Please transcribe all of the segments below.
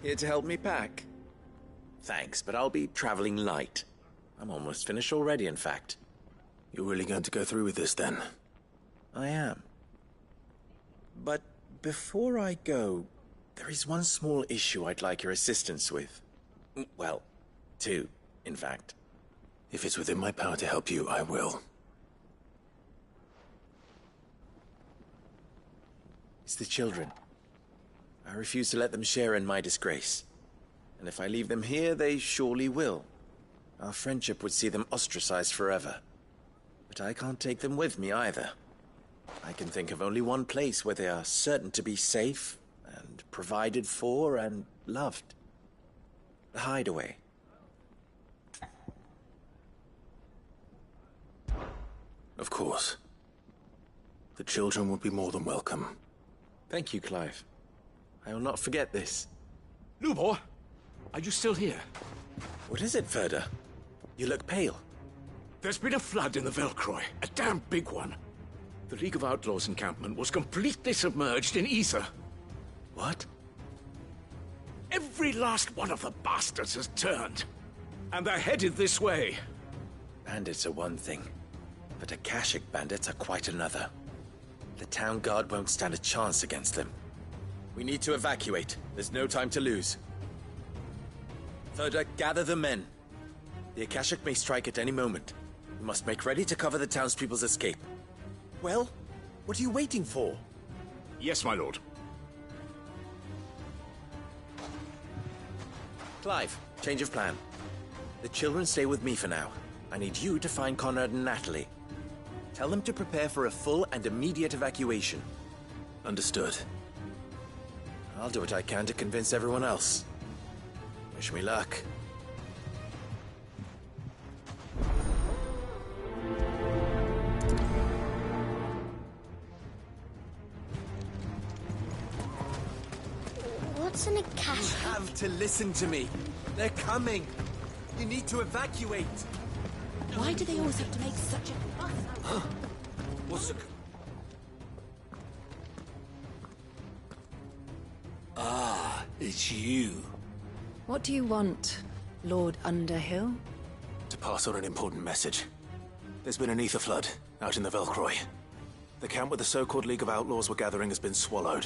Here to help me pack? Thanks, but I'll be traveling light. I'm almost finished already, in fact. You're really going to go through with this, then? I am. But before I go, there is one small issue I'd like your assistance with. Well, two, in fact. If it's within my power to help you, I will. It's the children. I refuse to let them share in my disgrace. And if I leave them here, they surely will. Our friendship would see them ostracized forever. But I can't take them with me either. I can think of only one place where they are certain to be safe, and provided for, and loved. The hideaway. Of course. The children would be more than welcome. Thank you, Clive. I will not forget this. Lubor, are you still here? What is it, Ferda? You look pale. There's been a flood in the Velcroy, a damn big one. The League of Outlaws encampment was completely submerged in ether. What? Every last one of the bastards has turned. And they're headed this way. Bandits are one thing, but Akashic bandits are quite another. The town guard won't stand a chance against them. We need to evacuate. There's no time to lose. Ferda, gather the men. The Akashic may strike at any moment. We must make ready to cover the townspeople's escape. Well, what are you waiting for? Yes, my lord. Clive, change of plan. The children stay with me for now. I need you to find Conrad and Natalie. Tell them to prepare for a full and immediate evacuation. Understood. I'll do what I can to convince everyone else. Wish me luck. What's an Akashic? You have to listen to me. They're coming. You need to evacuate. Why do they always have to make such a fuss? What's the... Ah, it's you. What do you want, Lord Underhill? To pass on an important message. There's been an ether flood out in the Velcroy. The camp where the so-called League of Outlaws were gathering has been swallowed.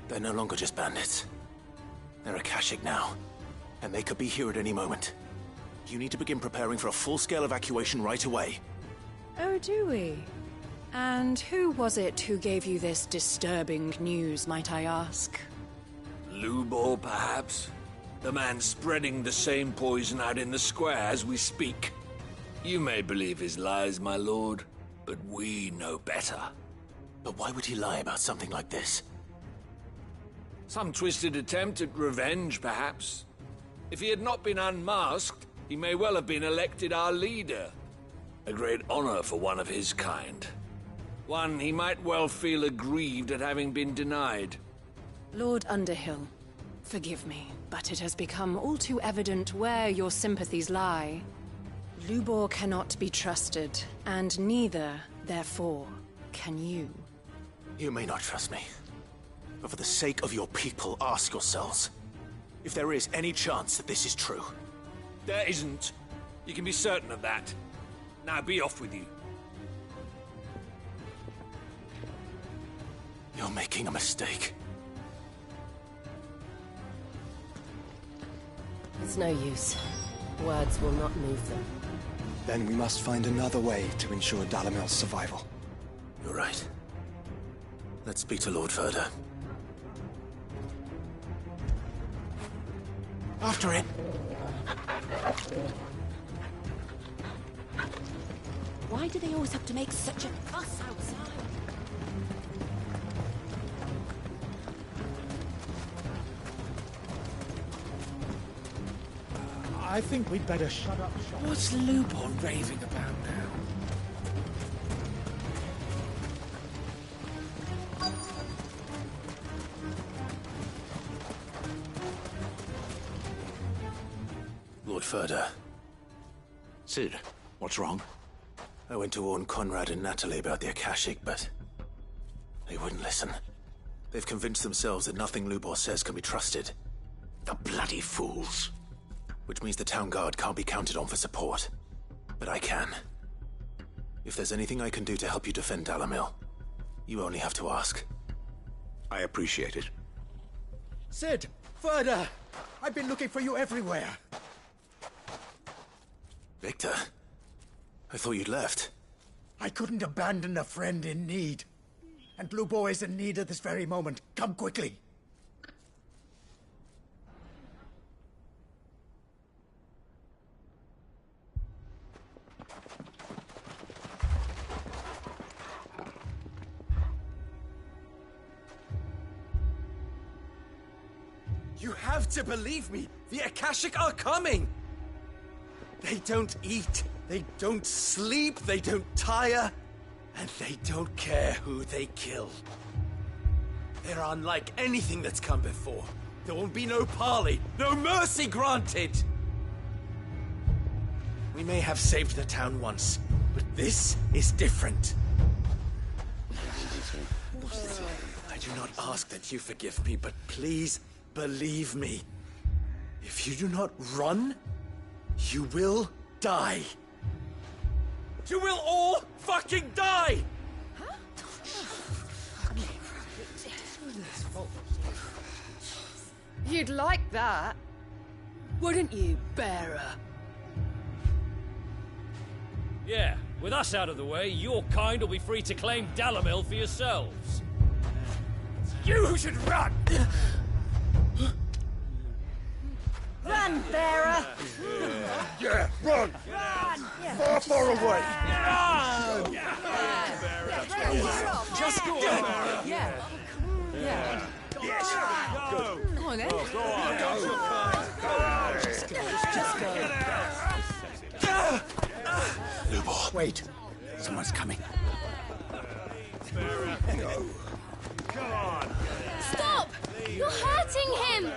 They're no longer just bandits. They're Akashic now, and they could be here at any moment. You need to begin preparing for a full-scale evacuation right away. Oh, do we? And who was it who gave you this disturbing news, might I ask? Lubor, perhaps? The man spreading the same poison out in the square as we speak. You may believe his lies, my lord, but we know better. But why would he lie about something like this? Some twisted attempt at revenge, perhaps. If he had not been unmasked, he may well have been elected our leader. A great honor for one of his kind. One he might well feel aggrieved at having been denied. Lord Underhill, forgive me, but it has become all too evident where your sympathies lie. Lubor cannot be trusted, and neither, therefore, can you. You may not trust me, but for the sake of your people, ask yourselves if there is any chance that this is true. There isn't. You can be certain of that. Now be off with you. You're making a mistake. It's no use. Words will not move them. Then we must find another way to ensure Dalamel's survival. You're right. Let's speak to Lord Ferda. After it! Why do they always have to make such a fuss outside? I think we'd better shut up shop. What's Lubor raving about now? Lord Ferda. Sid, what's wrong? I went to warn Conrad and Natalie about the Akashic, but they wouldn't listen. They've convinced themselves that nothing Lubor says can be trusted. The bloody fools. Which means the town guard can't be counted on for support. But I can. If there's anything I can do to help you defend Dalamil, you only have to ask. I appreciate it. Sid! Further! I've been looking for you everywhere. Victor? I thought you'd left. I couldn't abandon a friend in need. And Lubo is in need at this very moment. Come quickly. You have to believe me! The Akashic are coming! They don't eat, they don't sleep, they don't tire, and they don't care who they kill. They're unlike anything that's come before. There will be no parley, no mercy granted! We may have saved the town once, but this is different. I do not ask that you forgive me, but please believe me. If you do not run, you will die. You will all fucking die! You'd like that, wouldn't you, bearer? Yeah, with us out of the way, your kind will be free to claim Dalamil for yourselves. You should run! Run, bearer! Yeah, run! Far, far away! Just go. Yeah. Yeah. Yes! Go! Come on then. Go on! Go! Just go. Lubor. Wait. Someone's coming. Come on! Stop! You're hurting him!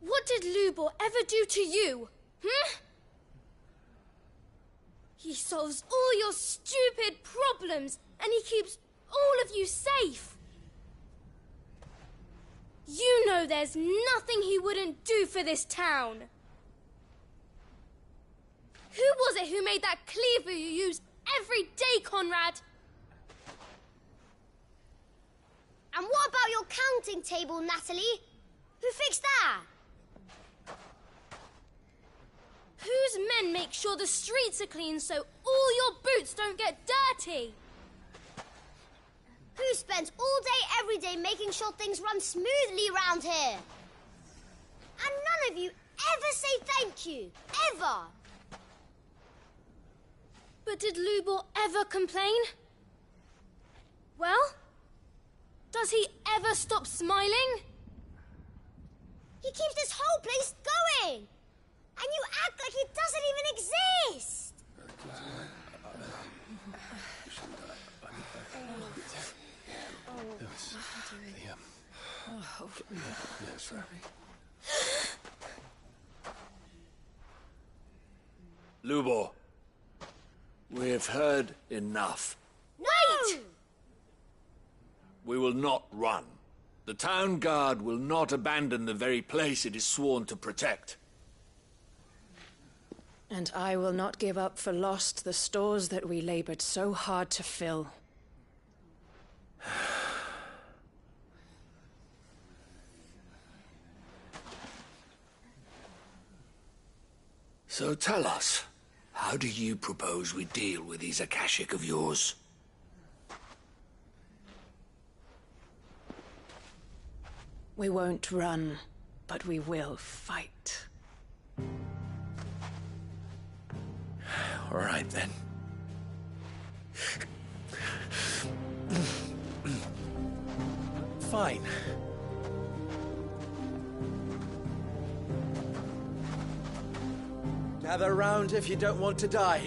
What did Lubor ever do to you? He solves all your stupid problems, and he keeps all of you safe. You know there's nothing he wouldn't do for this town. Who was it who made that cleaver you use every day, Conrad? And what about your counting table, Natalie? Who fixed that? Whose men make sure the streets are clean so all your boots don't get dirty? Who spends all day, every day making sure things run smoothly around here? And none of you ever say thank you. Ever. But did Lubor ever complain? Well, does he ever stop smiling? He keeps this whole place going. And you act like it doesn't even exist. Lubor, we've heard enough. Wait! We will not run. The town guard will not abandon the very place it is sworn to protect. And I will not give up for lost the stores that we labored so hard to fill. So tell us, how do you propose we deal with these Akashic of yours? We won't run, but we will fight. All right, then. Fine. Gather round if you don't want to die.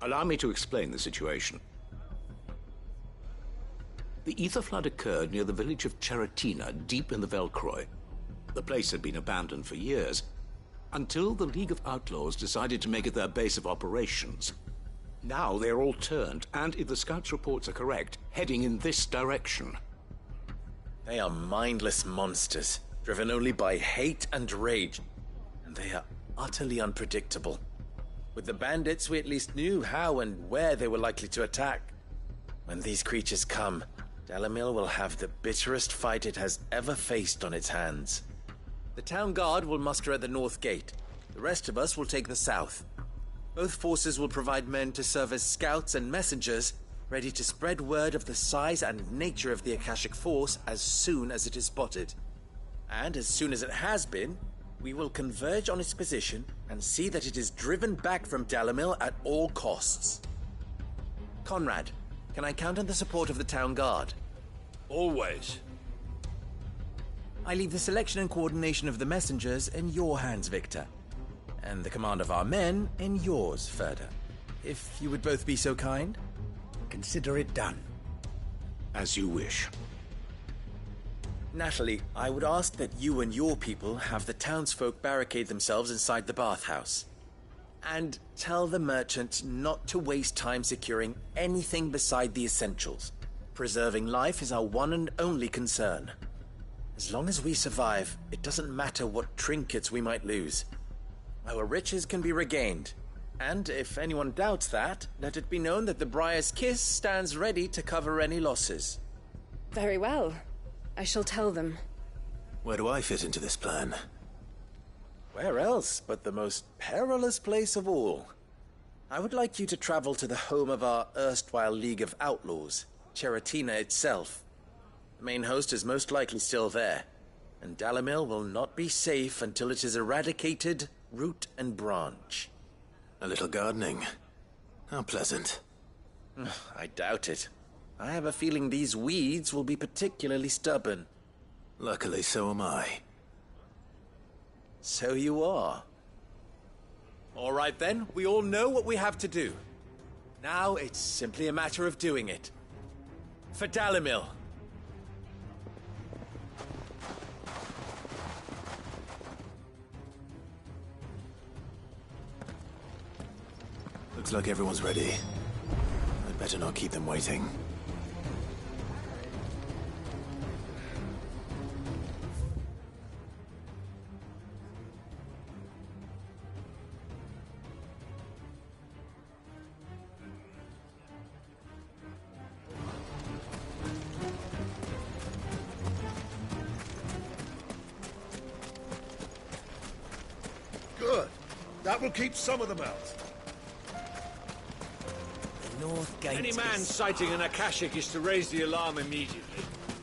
Allow me to explain the situation. The ether flood occurred near the village of Cheratina, deep in the Velcroy. The place had been abandoned for years, until the League of Outlaws decided to make it their base of operations. Now they're all turned, and if the scouts' reports are correct, heading in this direction. They are mindless monsters, driven only by hate and rage, and they are utterly unpredictable. With the bandits, we at least knew how and where they were likely to attack. When these creatures come, Dalamil will have the bitterest fight it has ever faced on its hands. The town guard will muster at the north gate. The rest of us will take the south. Both forces will provide men to serve as scouts and messengers, ready to spread word of the size and nature of the Akashic Force as soon as it is spotted. And as soon as it has been, we will converge on its position and see that it is driven back from Dalamil at all costs. Conrad, can I count on the support of the town guard? Always. I leave the selection and coordination of the messengers in your hands, Victor. And the command of our men in yours, Ferda. If you would both be so kind. Consider it done. As you wish. Natalie, I would ask that you and your people have the townsfolk barricade themselves inside the bathhouse. And tell the merchant not to waste time securing anything beside the essentials. Preserving life is our one and only concern. As long as we survive, it doesn't matter what trinkets we might lose. Our riches can be regained. And if anyone doubts that, let it be known that the Briar's Kiss stands ready to cover any losses. Very well. I shall tell them. Where do I fit into this plan? Where else but the most perilous place of all? I would like you to travel to the home of our erstwhile League of Outlaws, Cheratina itself. The main host is most likely still there, and Dalamil will not be safe until it is eradicated, root and branch. A little gardening. How pleasant. I doubt it. I have a feeling these weeds will be particularly stubborn. Luckily, so am I. So you are. All right then, we all know what we have to do. Now it's simply a matter of doing it. For Dalamil. Looks like everyone's ready. I'd better not keep them waiting. Good. That will keep some of them out. North Gate. Any man sighting an Akashic is to raise the alarm immediately.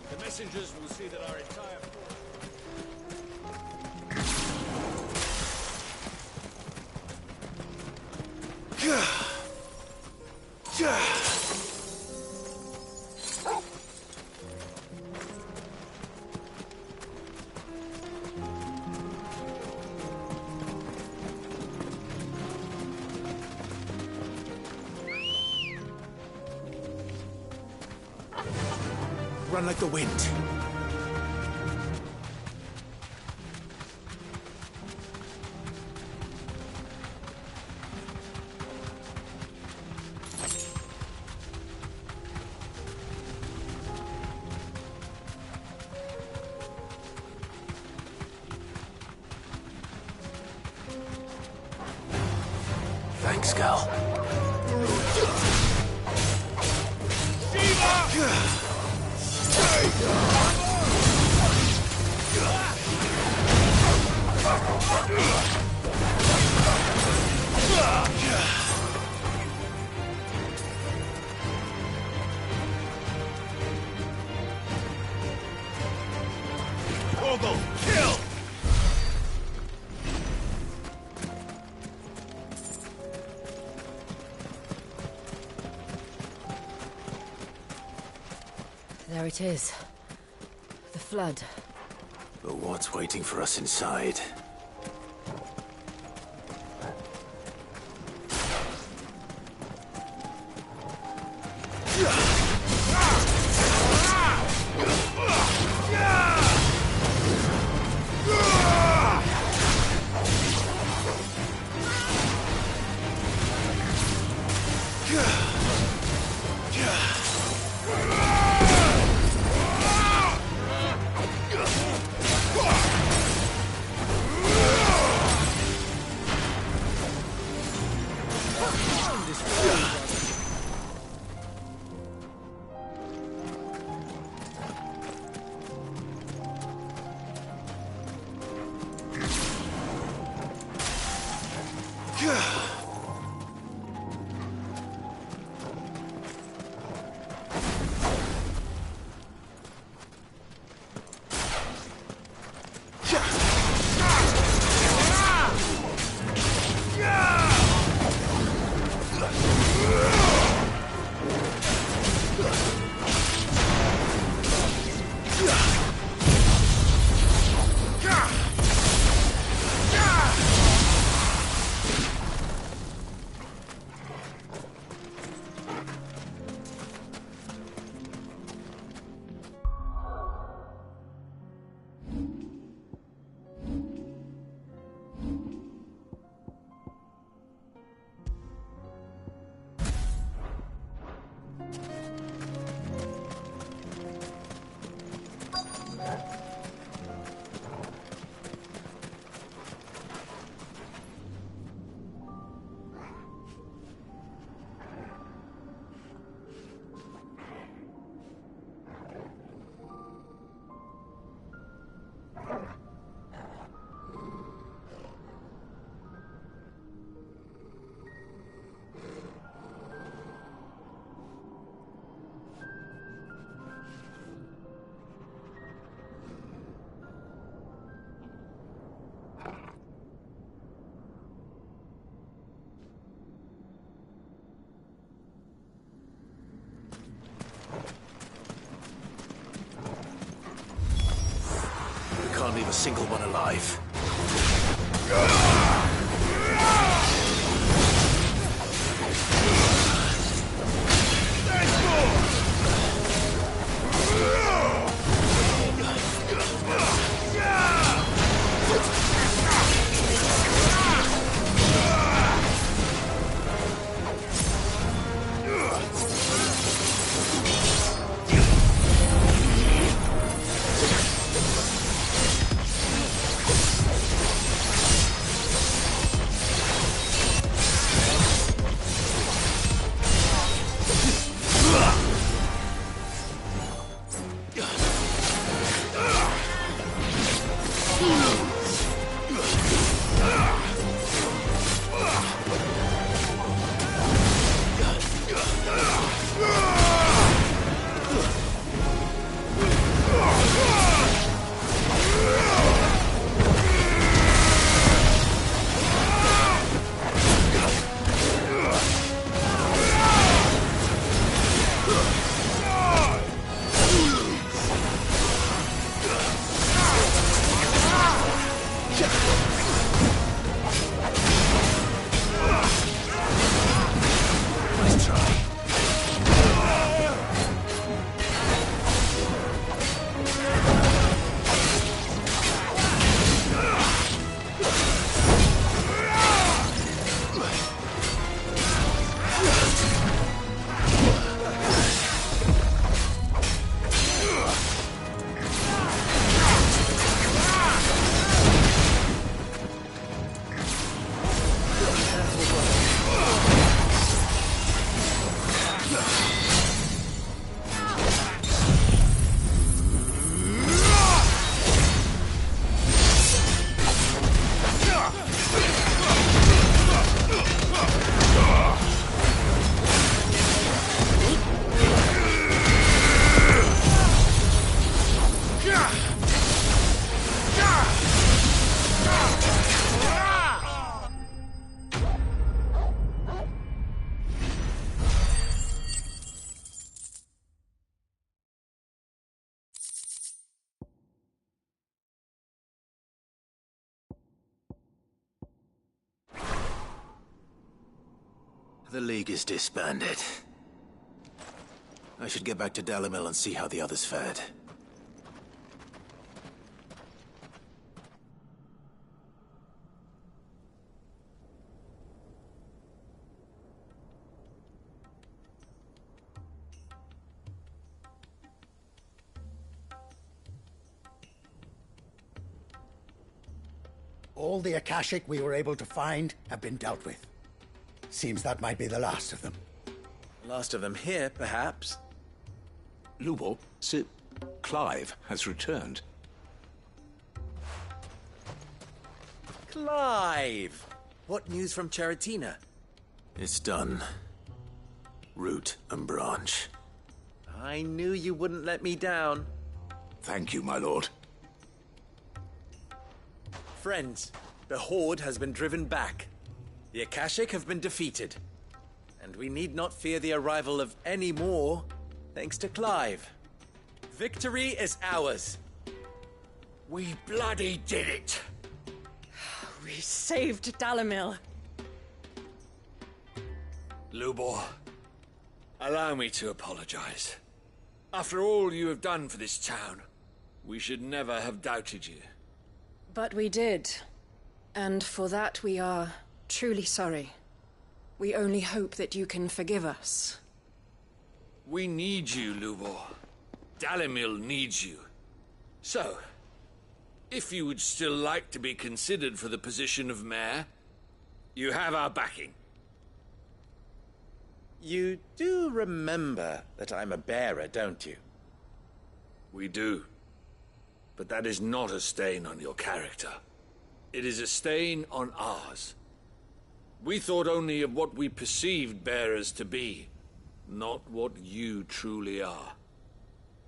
The messengers will see that our entire Run like the wind. Thanks, Gal. Ogle, kill! There it is. The flood. But what's waiting for us inside? Can't leave a single one alive. The League is disbanded. I should get back to Dalimil and see how the others fared. All the Akashic we were able to find have been dealt with. Seems that might be the last of them. Last of them here, perhaps. Lubor, Sir Clive has returned. Clive! What news from Charatina? It's done. Root and branch. I knew you wouldn't let me down. Thank you, my lord. Friends, the Horde has been driven back. The Akashic have been defeated. And we need not fear the arrival of any more, thanks to Clive. Victory is ours. We bloody did it! We saved Dalimil. Lubor, allow me to apologize. After all you have done for this town, we should never have doubted you. But we did. And for that we are truly sorry. We only hope that you can forgive us. We need you, Lubor. Dalimil needs you. So, if you would still like to be considered for the position of mayor, you have our backing. You do remember that I'm a bearer, don't you? We do. But that is not a stain on your character. It is a stain on ours. We thought only of what we perceived bearers to be, not what you truly are.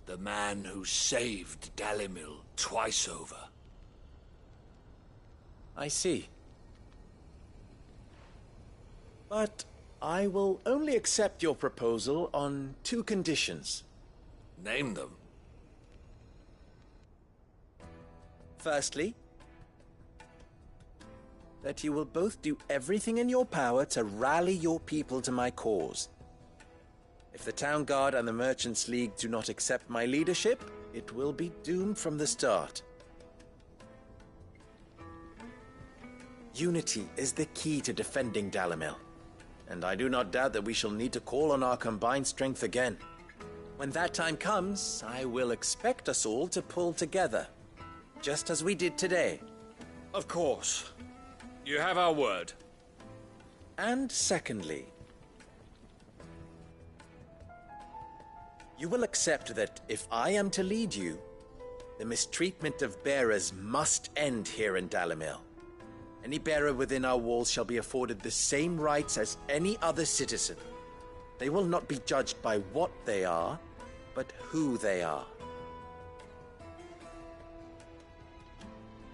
The man who saved Dalimil twice over. I see. But I will only accept your proposal on 2 conditions. Name them. Firstly, that you will both do everything in your power to rally your people to my cause. If the Town Guard and the Merchants League do not accept my leadership, it will be doomed from the start. Unity is the key to defending Dalimil, and I do not doubt that we shall need to call on our combined strength again. When that time comes, I will expect us all to pull together, just as we did today. Of course. You have our word. And secondly, you will accept that if I am to lead you, the mistreatment of bearers must end here in Dalimil. Any bearer within our walls shall be afforded the same rights as any other citizen. They will not be judged by what they are, but who they are.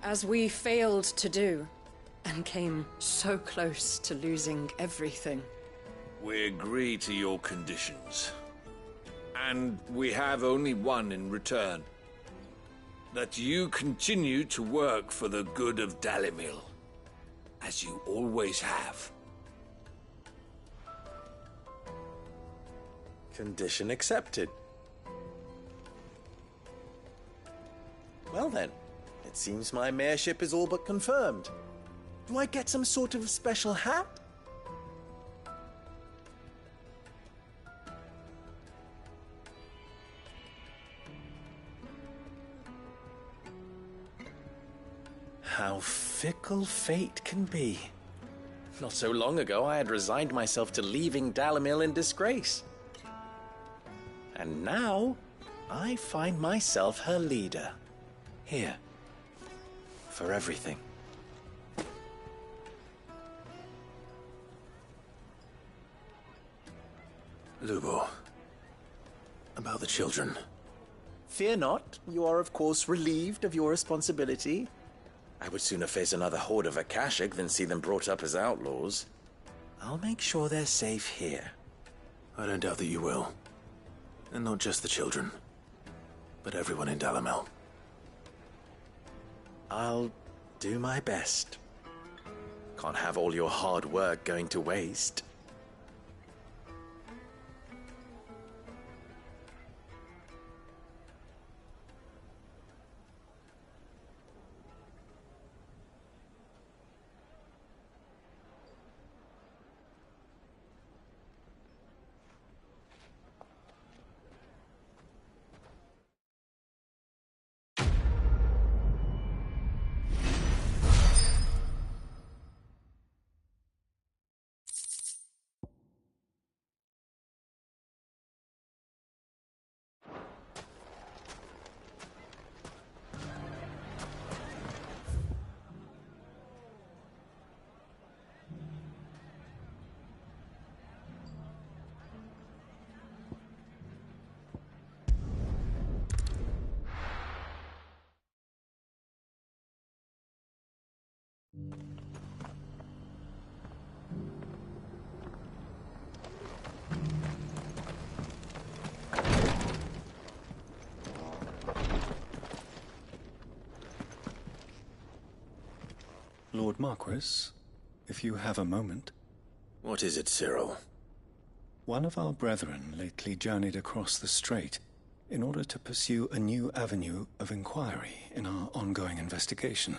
As we failed to do, and came so close to losing everything. We agree to your conditions. And we have only one in return. That you continue to work for the good of Dalimil, as you always have. Condition accepted. Well then, it seems my mayorship is all but confirmed. Do I get some sort of special hat? How fickle fate can be. Not so long ago, I had resigned myself to leaving Dalimil in disgrace. And now, I find myself her leader. Here. For everything. Lubor. About the children. Fear not. You are, of course, relieved of your responsibility. I would sooner face another horde of Akashic than see them brought up as outlaws. I'll make sure they're safe here. I don't doubt that you will. And not just the children, but everyone in Dalimil. I'll do my best. Can't have all your hard work going to waste. Lord Marquis, if you have a moment. What is it, Cyril? One of our brethren lately journeyed across the strait in order to pursue a new avenue of inquiry in our ongoing investigation.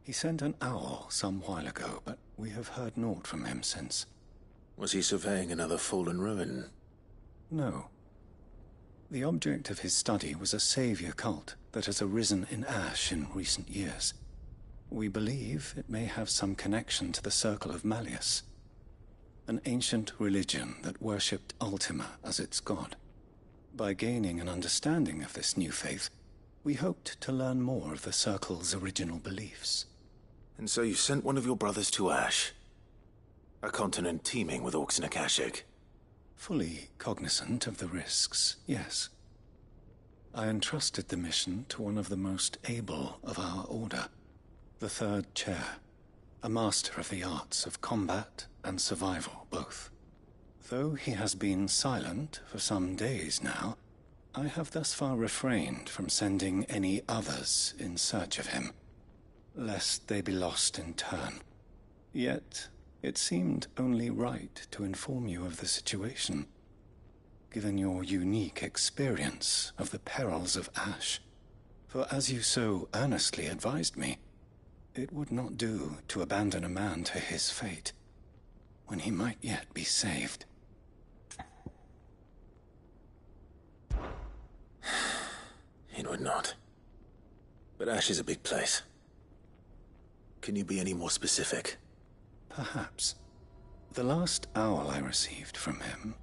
He sent an owl some while ago, but we have heard naught from him since. Was he surveying another fallen ruin? No. The object of his study was a savior cult that has arisen in Ash in recent years. We believe it may have some connection to the Circle of Malleus, an ancient religion that worshipped Ultima as its god. By gaining an understanding of this new faith, we hoped to learn more of the Circle's original beliefs. And so you sent one of your brothers to Ash? A continent teeming with orcs and Akashic? Fully cognizant of the risks, yes. I entrusted the mission to one of the most able of our order, the Third Chair, a master of the arts of combat and survival both. Though he has been silent for some days now, I have thus far refrained from sending any others in search of him, lest they be lost in turn. Yet, it seemed only right to inform you of the situation, given your unique experience of the perils of Ash. For as you so earnestly advised me, it would not do to abandon a man to his fate, when he might yet be saved. It would not. But Ash is a big place. Can you be any more specific? Perhaps. The last owl I received from him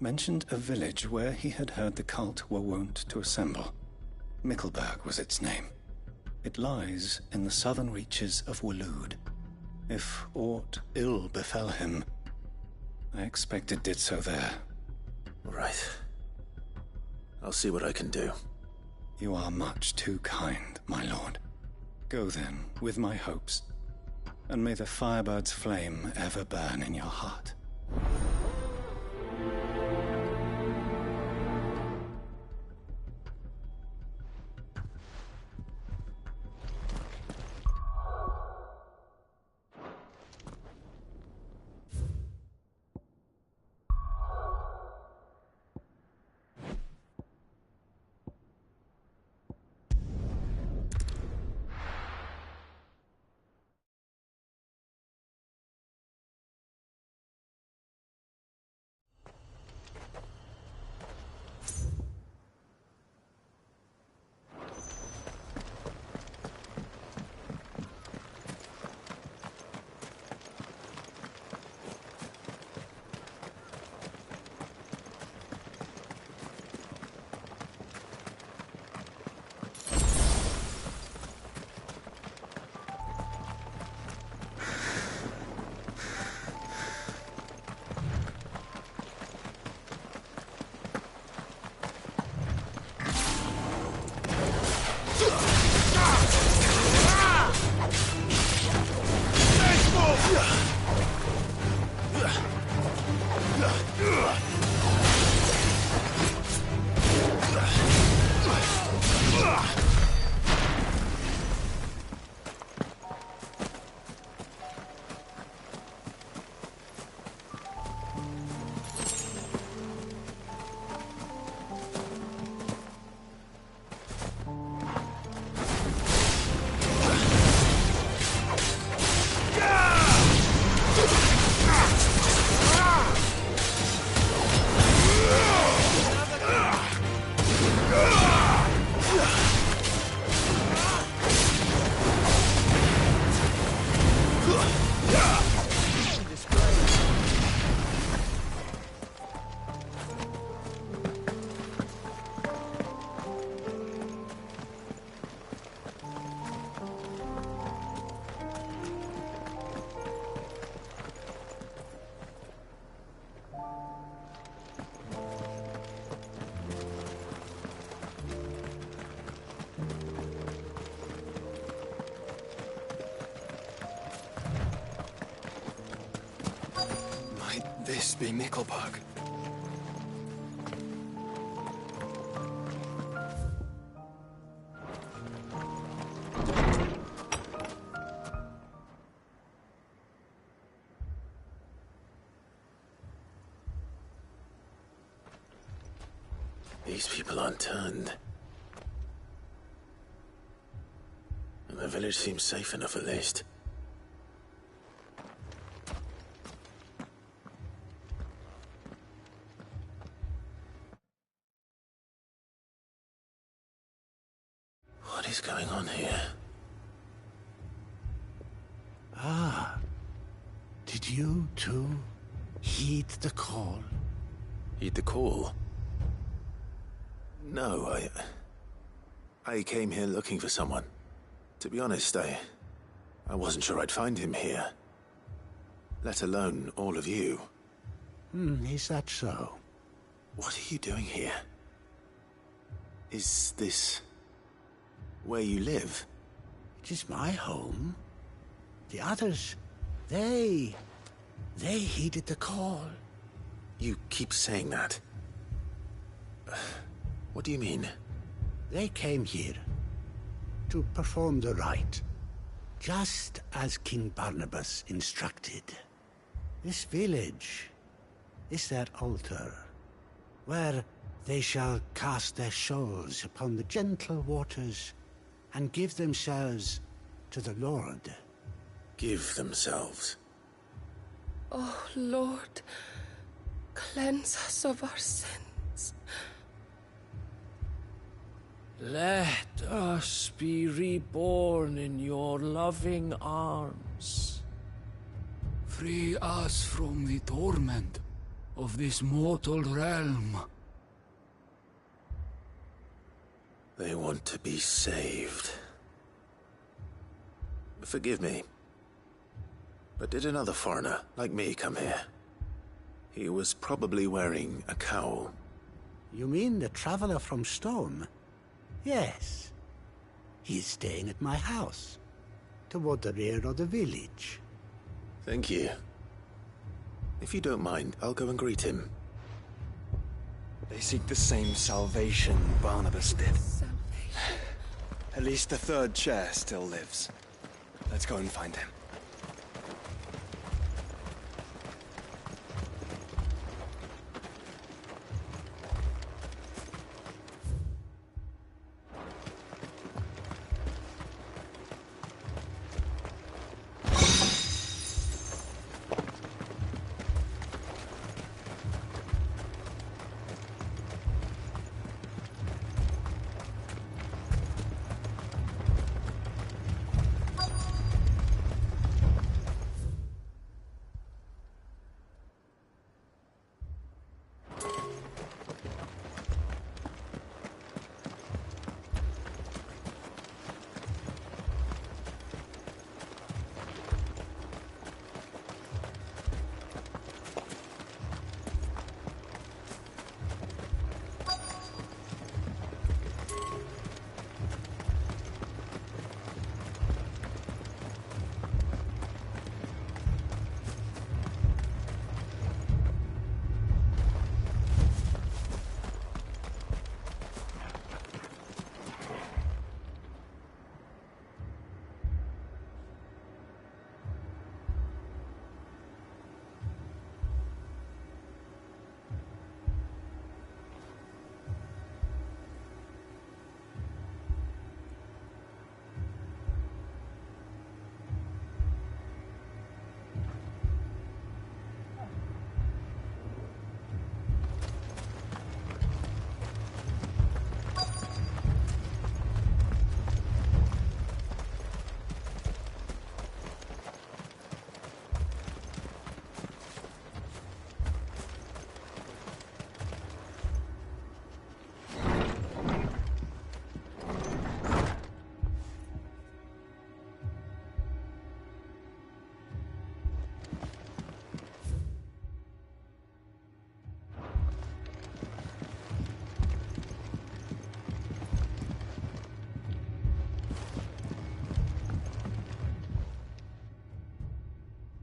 mentioned a village where he had heard the cult were wont to assemble. Mickleburg was its name. It lies in the southern reaches of Waloed. If aught ill befell him, I expect it did so there. Right. I'll see what I can do. You are much too kind, my lord. Go then, with my hopes, and may the Firebird's flame ever burn in your heart. This be Mickleburg. These people aren't turned. And the village seems safe enough at least. What is going on here? Ah. Did you, too, heed the call? Heed the call? No, I came here looking for someone. To be honest, I wasn't sure I'd find him here. Let alone all of you. Is that so? What are you doing here? Is this where you live? It is my home. The others, they heeded the call. You keep saying that. What do you mean? They came here to perform the rite, just as King Barnabas instructed. This village is their altar, where they shall cast their souls upon the gentle waters and give themselves to the Lord. Give themselves? Oh, Lord, cleanse us of our sins. Let us be reborn in your loving arms. Free us from the torment of this mortal realm. They want to be saved. Forgive me, but did another foreigner like me come here? He was probably wearing a cowl. You mean the traveler from Stone? Yes. He's staying at my house, toward the rear of the village. Thank you. If you don't mind, I'll go and greet him. They seek the same salvation Barnabas did. At least the third chair still lives. Let's go and find him.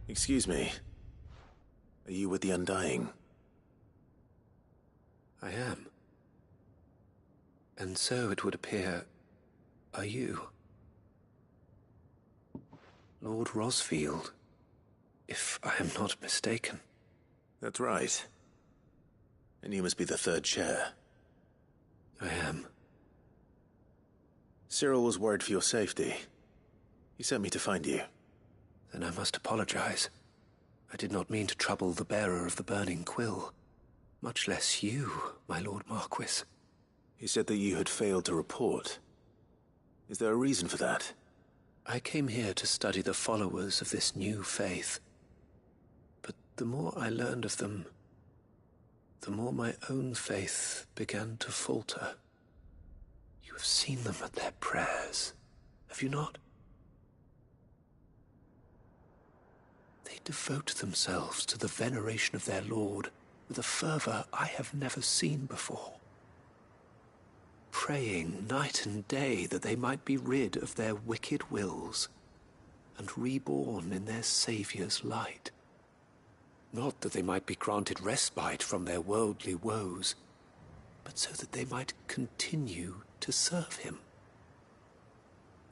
Excuse me. Are you with the Undying? I am. And so it would appear, are you? Lord Rosfield, if I am not mistaken. That's right. And you must be the third chair. I am. Cyril was worried for your safety. He sent me to find you. Then I must apologize. I did not mean to trouble the bearer of the burning quill. Much less you, my Lord Marquis. He said that you had failed to report. Is there a reason for that? I came here to study the followers of this new faith. But the more I learned of them, the more my own faith began to falter. You have seen them at their prayers, have you not? They devote themselves to the veneration of their Lord with a fervor I have never seen before. Praying night and day that they might be rid of their wicked wills and reborn in their Saviour's light. Not that they might be granted respite from their worldly woes, but so that they might continue to serve him.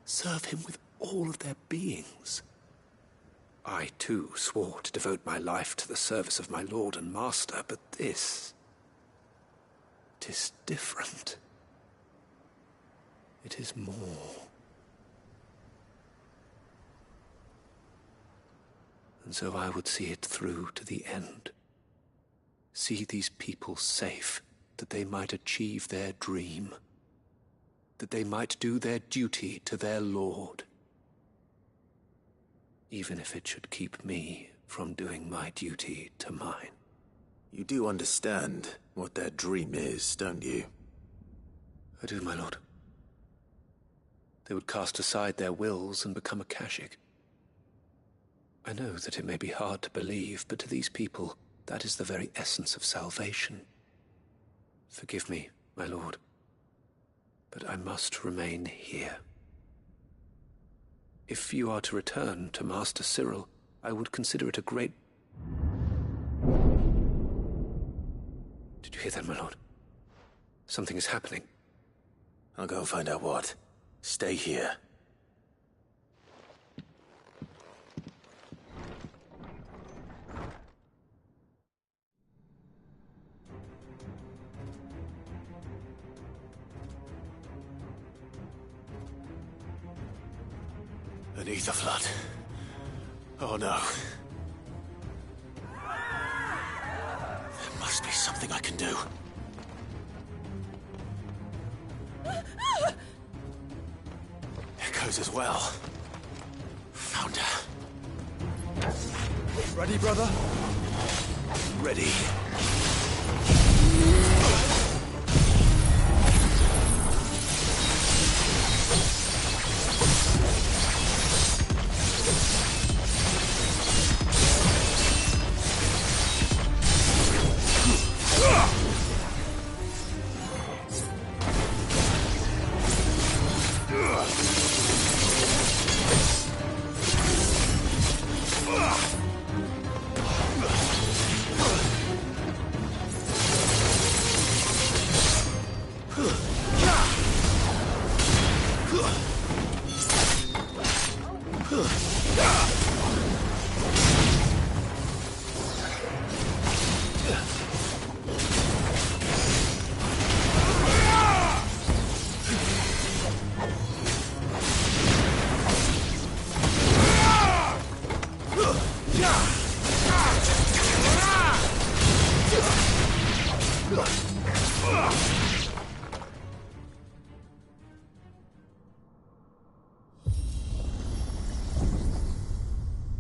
Serve him with all of their beings. I, too, swore to devote my life to the service of my Lord and Master, but this... 'tis different. It is more. And so I would see it through to the end. See these people safe, that they might achieve their dream. That they might do their duty to their Lord. Even if it should keep me from doing my duty to mine. You do understand what their dream is, don't you? I do, my lord. They would cast aside their wills and become a Kashik. I know that it may be hard to believe, but to these people, that is the very essence of salvation. Forgive me, my lord, but I must remain here. If you are to return to Master Cyril, I would consider it a great... Did you hear that, my lord? Something is happening. I'll go and find out what. Stay here. An ether flood. Oh no. There must be something I can do. Echoes as well. Found her. Ready, brother? Ready.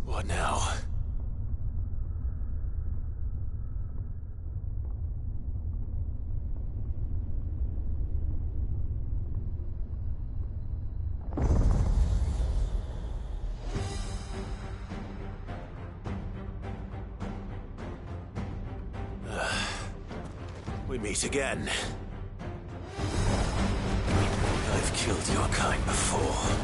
What now? We meet again. I've killed your kind before.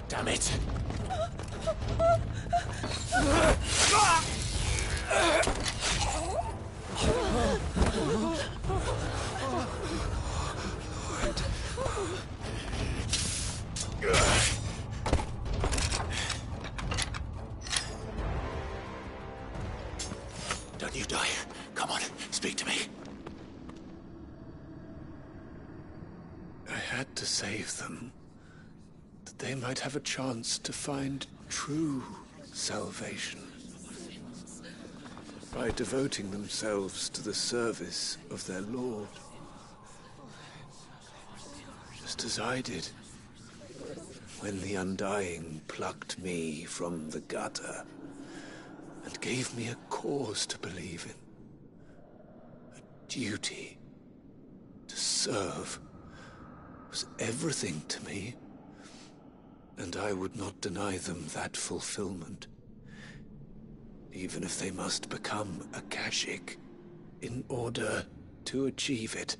Damn it! Don't you die. Come on, speak to me. I had to save them, that they might have a chance to find true salvation by devoting themselves to the service of their Lord. Just as I did when the Undying plucked me from the gutter and gave me a cause to believe in. A duty to serve was everything to me, and I would not deny them that fulfillment, even if they must become a Kashyyyk in order to achieve it.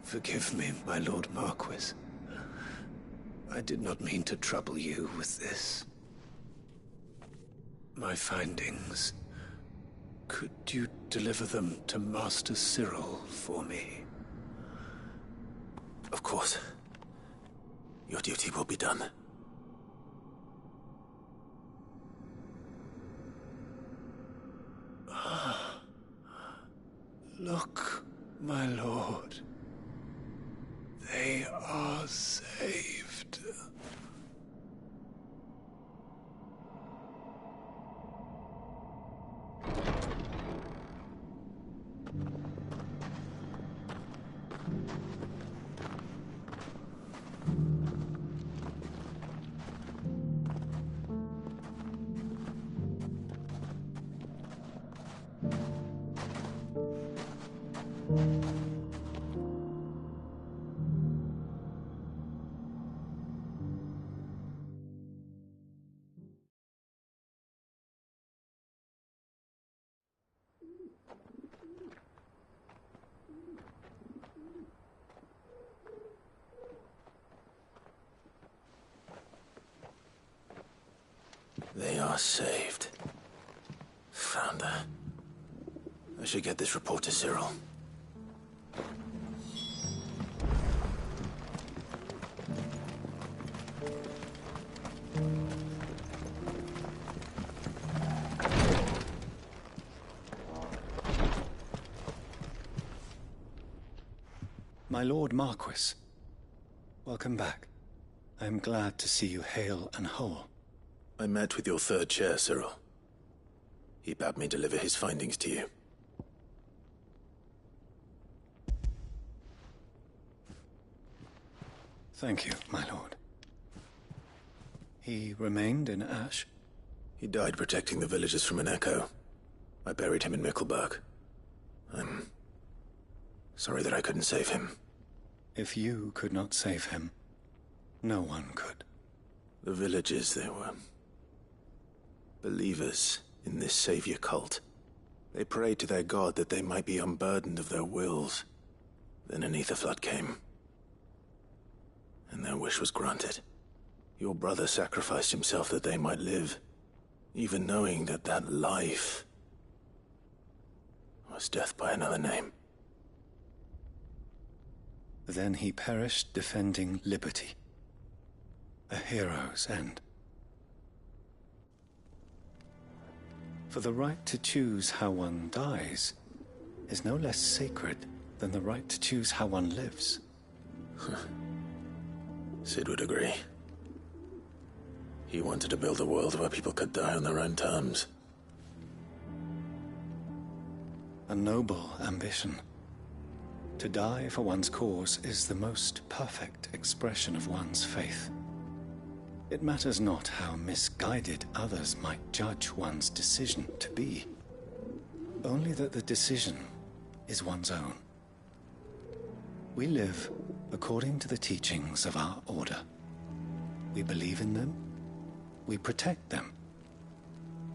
Forgive me, my Lord Marquis. I did not mean to trouble you with this. My findings. Could you deliver them to Master Cyril for me? Of course. Your duty will be done. Look, my lord. They are saved. They are saved. Found her. I should get this report to Cyril. My Lord Marquis, welcome back. I am glad to see you hale and whole. I met with your third chair, Cyril. He bade me deliver his findings to you. Thank you, my lord. He remained in Ash? He died protecting the villagers from an echo. I buried him in Mickelberg. I'm sorry that I couldn't save him. If you could not save him, no one could. The villagers, they were believers in this savior cult. They prayed to their god that they might be unburdened of their wills. Then an ether flood came, and their wish was granted. Your brother sacrificed himself that they might live, even knowing that that life was death by another name. Then he perished defending liberty. A hero's end. For the right to choose how one dies is no less sacred than the right to choose how one lives. Sid would agree. He wanted to build a world where people could die on their own terms. A noble ambition. To die for one's cause is the most perfect expression of one's faith. It matters not how misguided others might judge one's decision to be, only that the decision is one's own. We live according to the teachings of our order. We believe in them, we protect them,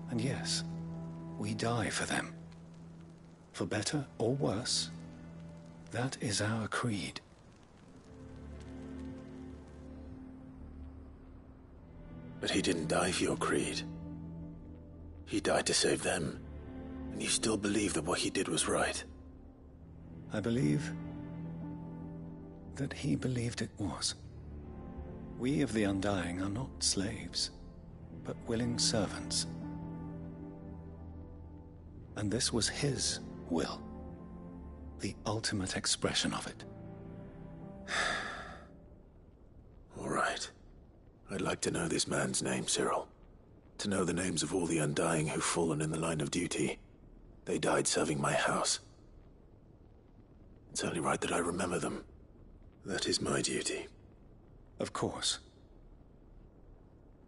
and yes, we die for them. For better or worse, That is our creed. But he didn't die for your creed. He died to save them. And you still believe that what he did was right? I believe that he believed it was. We of the Undying are not slaves, but willing servants. And this was his will, the ultimate expression of it. All right. I'd like to know this man's name, Cyril. To know the names of all the Undying who've fallen in the line of duty. They died serving my house. It's only right that I remember them. That is my duty. Of course.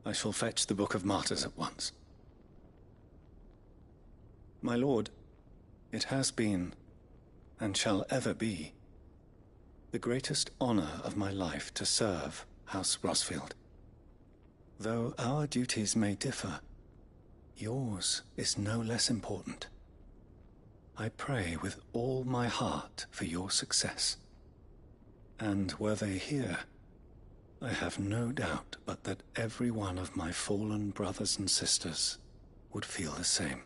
I shall fetch the Book of Martyrs at once. My lord, it has been, and shall ever be, the greatest honor of my life to serve House Rosfield. Though our duties may differ, yours is no less important. I pray with all my heart for your success. And were they here, I have no doubt but that every one of my fallen brothers and sisters would feel the same.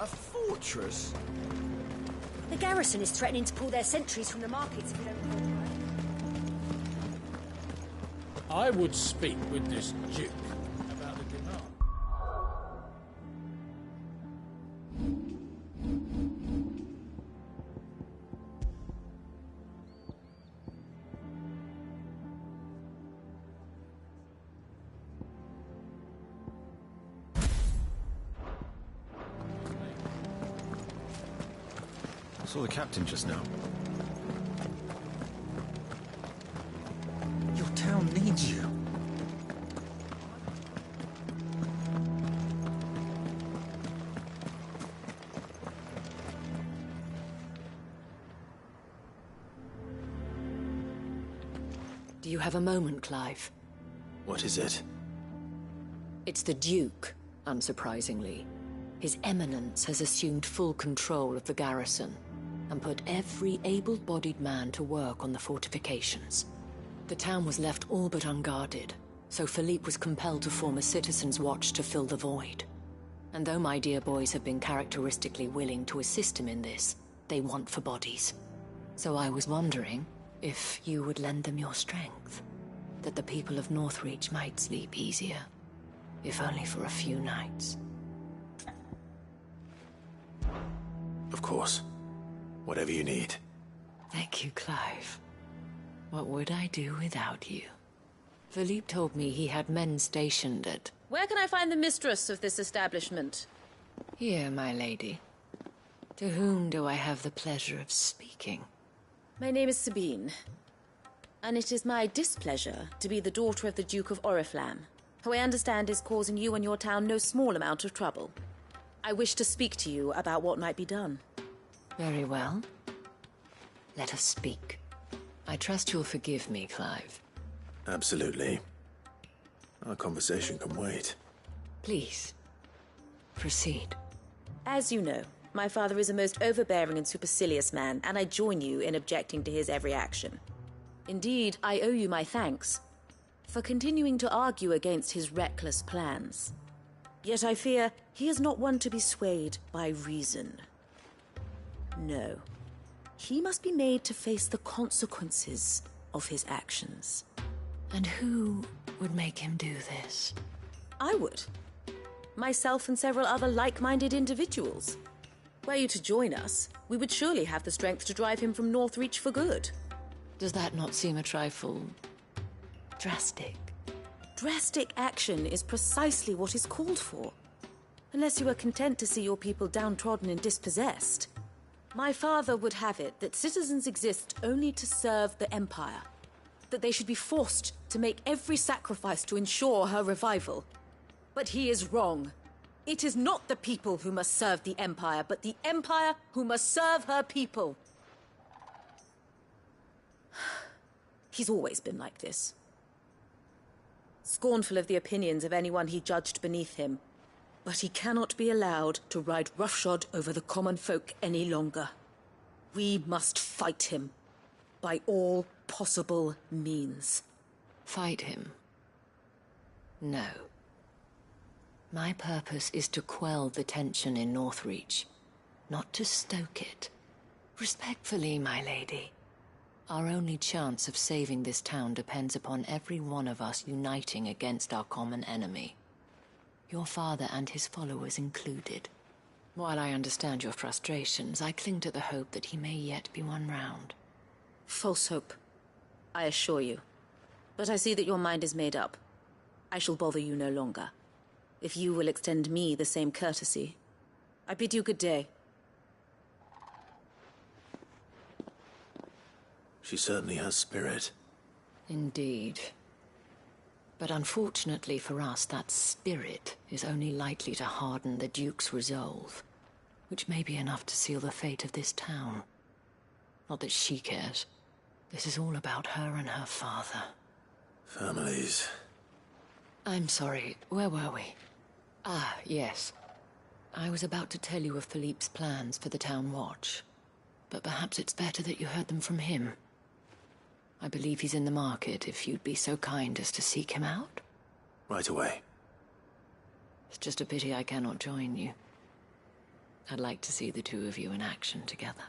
A fortress? The garrison is threatening to pull their sentries from the markets if we don't cooperate. I would speak with this Duke about the demand. I saw the captain just now. Your town needs you. Do you have a moment, Clive? What is it? It's the Duke, unsurprisingly. His Eminence has assumed full control of the garrison and put every able-bodied man to work on the fortifications. The town was left all but unguarded, so Philippe was compelled to form a citizens' watch to fill the void. And though my dear boys have been characteristically willing to assist him in this, they want for bodies. So I was wondering if you would lend them your strength, that the people of Northreach might sleep easier, if only for a few nights. Of course. Whatever you need. Thank you, Clive. What would I do without you? Philippe told me he had men stationed at... Where can I find the mistress of this establishment? Here, my lady. To whom do I have the pleasure of speaking? My name is Sabine, and it is my displeasure to be the daughter of the Duke of Oriflamme, who I understand is causing you and your town no small amount of trouble. I wish to speak to you about what might be done. Very well. Let us speak. I trust you'll forgive me, Clive. Absolutely. Our conversation can wait. Please, proceed. As you know, my father is a most overbearing and supercilious man, and I join you in objecting to his every action. Indeed, I owe you my thanks for continuing to argue against his reckless plans. Yet I fear he is not one to be swayed by reason. No. He must be made to face the consequences of his actions. And who would make him do this? I would. Myself and several other like-minded individuals. Were you to join us, we would surely have the strength to drive him from Northreach for good. Does that not seem a trifle drastic? Drastic action is precisely what is called for. Unless you are content to see your people downtrodden and dispossessed. My father would have it that citizens exist only to serve the Empire. That they should be forced to make every sacrifice to ensure her revival. But he is wrong. It is not the people who must serve the Empire, but the Empire who must serve her people. He's always been like this. Scornful of the opinions of anyone he judged beneath him. But he cannot be allowed to ride roughshod over the common folk any longer. We must fight him. By all possible means. Fight him? No. My purpose is to quell the tension in Northreach, not to stoke it. Respectfully, my lady. Our only chance of saving this town depends upon every one of us uniting against our common enemy. Your father and his followers included. While I understand your frustrations, I cling to the hope that he may yet be won round. False hope, I assure you. But I see that your mind is made up. I shall bother you no longer. If you will extend me the same courtesy, I bid you good day. She certainly has spirit. Indeed. But unfortunately for us, that spirit is only likely to harden the Duke's resolve, which may be enough to seal the fate of this town. Not that she cares. This is all about her and her father. Families. I'm sorry, where were we? Ah, yes. I was about to tell you of Philippe's plans for the town watch, but perhaps it's better that you heard them from him. I believe he's in the market, if you'd be so kind as to seek him out. Right away. It's just a pity I cannot join you. I'd like to see the two of you in action together.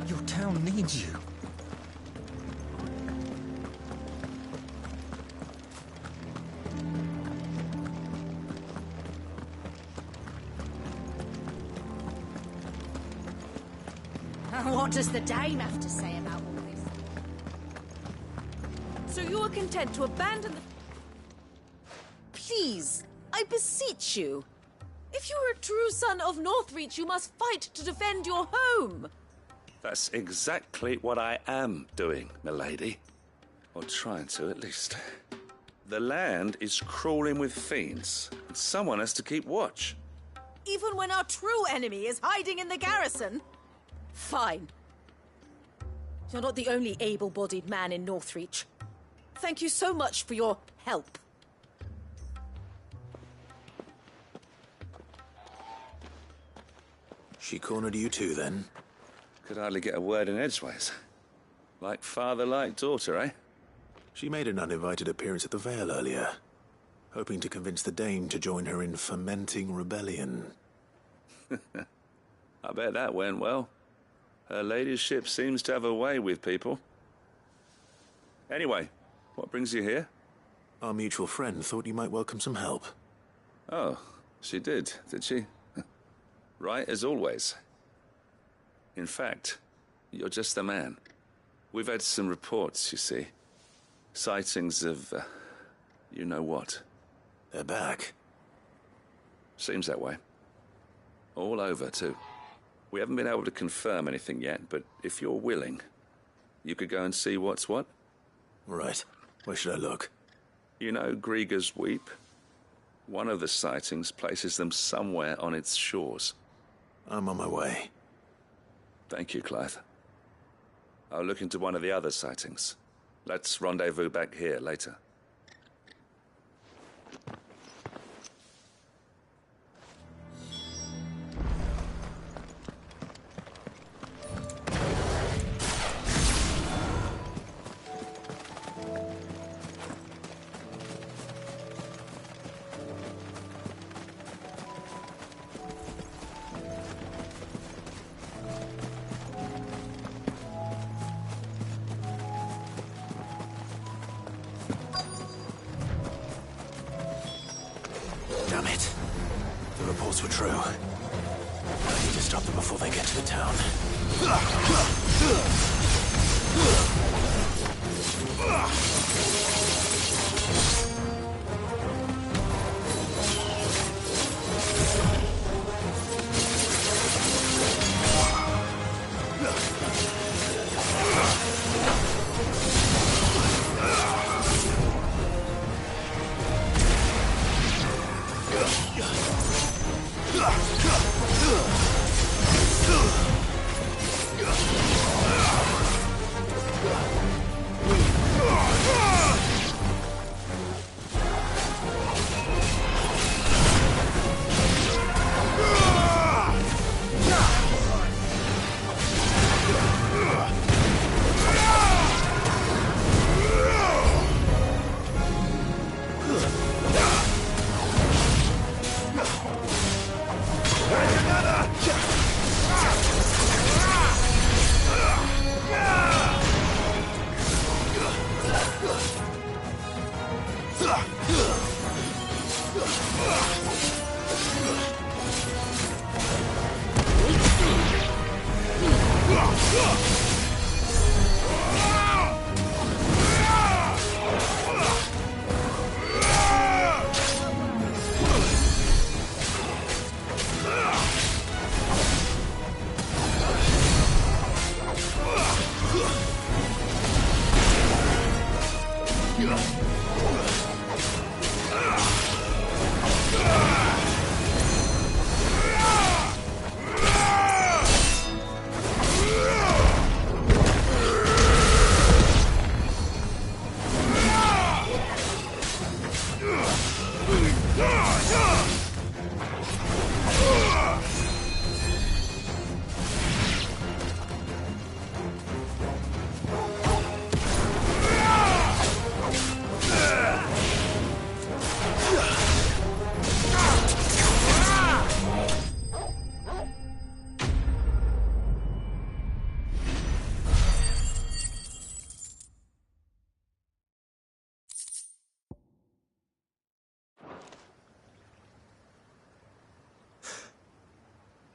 Your town needs you. What does the Dame have to say about all this? So you are content to abandon the... Please, I beseech you. If you are a true son of Northreach, you must fight to defend your home. That's exactly what I am doing, milady. Or trying to, at least. The land is crawling with fiends, and someone has to keep watch. Even when our true enemy is hiding in the garrison? Fine. You're not the only able-bodied man in Northreach. Thank you so much for your help. She cornered you too, then? Could hardly get a word in edgeways. Like father, like daughter, eh? She made an uninvited appearance at the Vale earlier, hoping to convince the Dame to join her in fomenting rebellion. I bet that went well. Her ladyship seems to have a way with people. Anyway, what brings you here? Our mutual friend thought you might welcome some help. Oh, she did she? Right as always. In fact, you're just the man. We've had some reports, you see. Sightings of, you know what. They're back. Seems that way. All over, too. We haven't been able to confirm anything yet, but if you're willing, you could go and see what's what. Right. Where should I look? You know Grieger's Weep? One of the sightings places them somewhere on its shores. I'm on my way. Thank you, Clive. I'll look into one of the other sightings. Let's rendezvous back here later. reports were true. I need to stop them before they get to the town.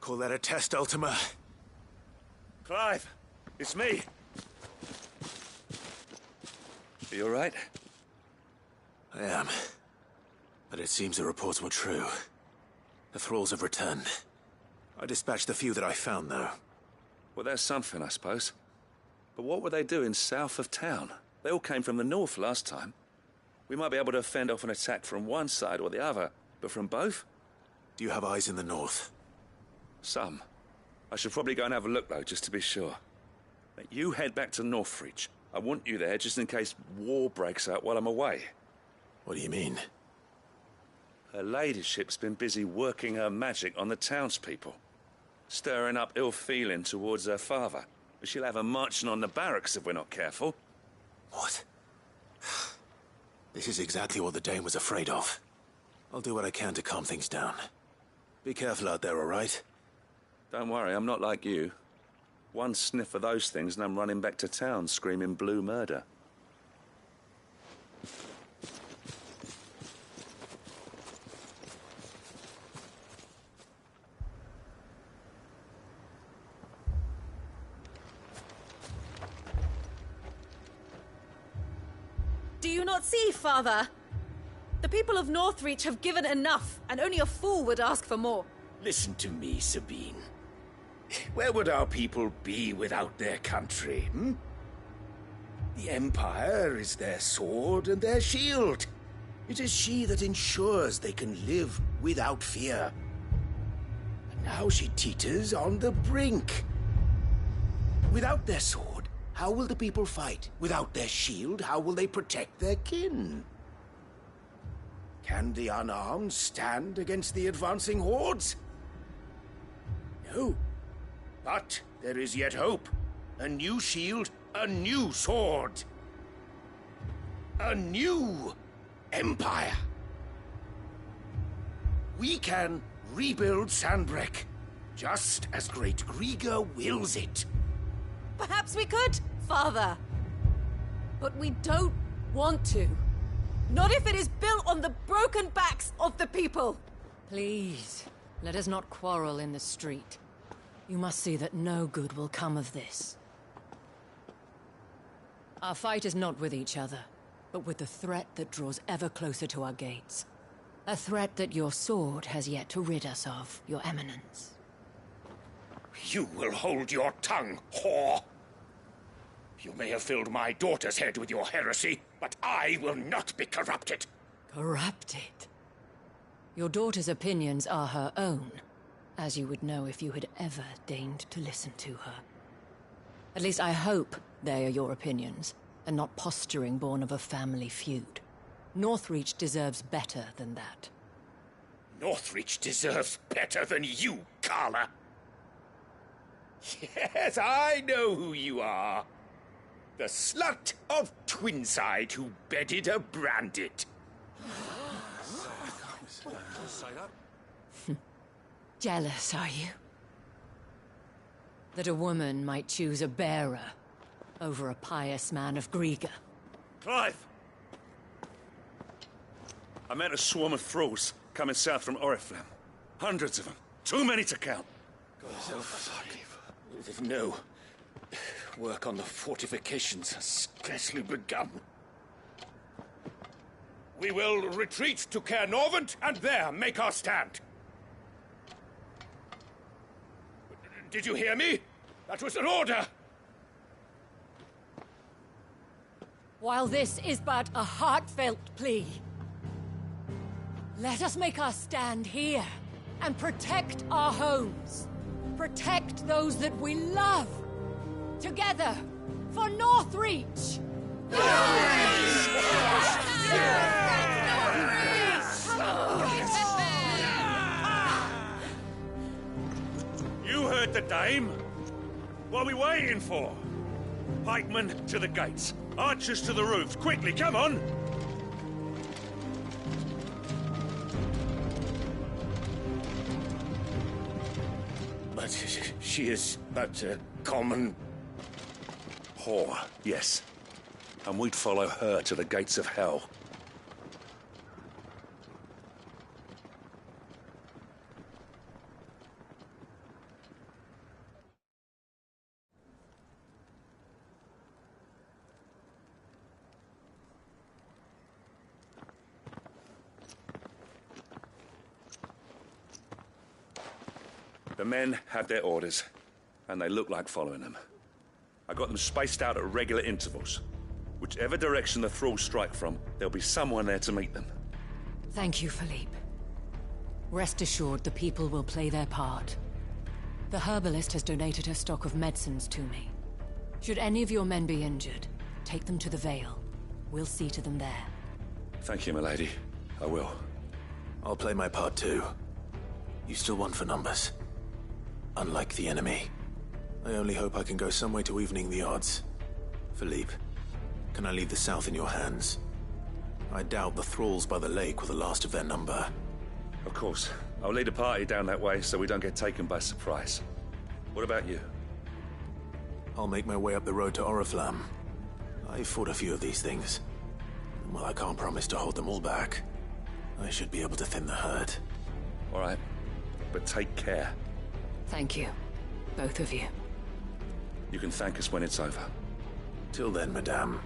Call that a test, Ultima? Clive, it's me. Are you all right? I am. But it seems the reports were true. The thralls have returned. I dispatched the few that I found, though. Well, there's something, I suppose. But what were they doing south of town? They all came from the north last time. We might be able to fend off an attack from one side or the other, but from both? Do you have eyes in the north? Some. I should probably go and have a look, though, just to be sure. But you head back to Northreach. I want you there just in case war breaks out while I'm away. What do you mean? Her ladyship's been busy working her magic on the townspeople, stirring up ill feeling towards her father. But she'll have her marching on the barracks if we're not careful. What? This is exactly what the Dane was afraid of. I'll do what I can to calm things down. Be careful out there, all right? Don't worry, I'm not like you. One sniff of those things and I'm running back to town screaming blue murder. Do you not see, Father? The people of Northreach have given enough, and only a fool would ask for more. Listen to me, Sabine. Where would our people be without their country, hmm? The Empire is their sword and their shield. It is she that ensures they can live without fear. And now she teeters on the brink. Without their sword, how will the people fight? Without their shield, how will they protect their kin? Can the unarmed stand against the advancing hordes? No. But there is yet hope. A new shield, a new sword. A new empire. We can rebuild Sandbreck, just as Great Grieger wills it. Perhaps we could, Father. But we don't want to. Not if it is built on the broken backs of the people. Please, Let us not quarrel in the street. You must see that no good will come of this. Our fight is not with each other, but with the threat that draws ever closer to our gates. A threat that your sword has yet to rid us of, Your Eminence. You will hold your tongue, whore! You may have filled my daughter's head with your heresy, but I will not be corrupted! Corrupted? Your daughter's opinions are her own, as you would know if you had ever deigned to listen to her. At least I hope they are your opinions, and not posturing born of a family feud. Northreach deserves better than that. Northreach deserves better than you, Carla! Yes, I know who you are. The slut of Twinside who bedded a Brandit. Jealous, are you? That a woman might choose a bearer over a pious man of Griega. Clive! I met a swarm of thralls coming south from Oriflamme. Hundreds of them. Too many to count. No. Work on the fortifications has scarcely begun. We will retreat to Caer Norvent and there make our stand. Did you hear me? That was an order! While this is but a heartfelt plea, let us make our stand here and protect our homes. Protect those that we love. Together, for Northreach! You heard the dame. What are we waiting for? Pikemen to the gates. Archers to the roofs. Quickly, come on! But she is but a common... whore, yes. And we'd follow her to the gates of hell. The men have their orders, and they look like following them. I got them spaced out at regular intervals. Whichever direction the thralls strike from, there'll be someone there to meet them. Thank you, Philippe. Rest assured the people will play their part. The herbalist has donated her stock of medicines to me. Should any of your men be injured, take them to the Vale. We'll see to them there. Thank you, milady. I will. I'll play my part too. You still want for numbers. Unlike the enemy. I only hope I can go some way to evening the odds. Philippe, can I leave the south in your hands? I doubt the thralls by the lake were the last of their number. Of course. I'll lead a party down that way so we don't get taken by surprise. What about you? I'll make my way up the road to Oriflamme. I've fought a few of these things. And while I can't promise to hold them all back, I should be able to thin the herd. All right. But take care. Thank you. Both of you. You can thank us when it's over. Till then, madame.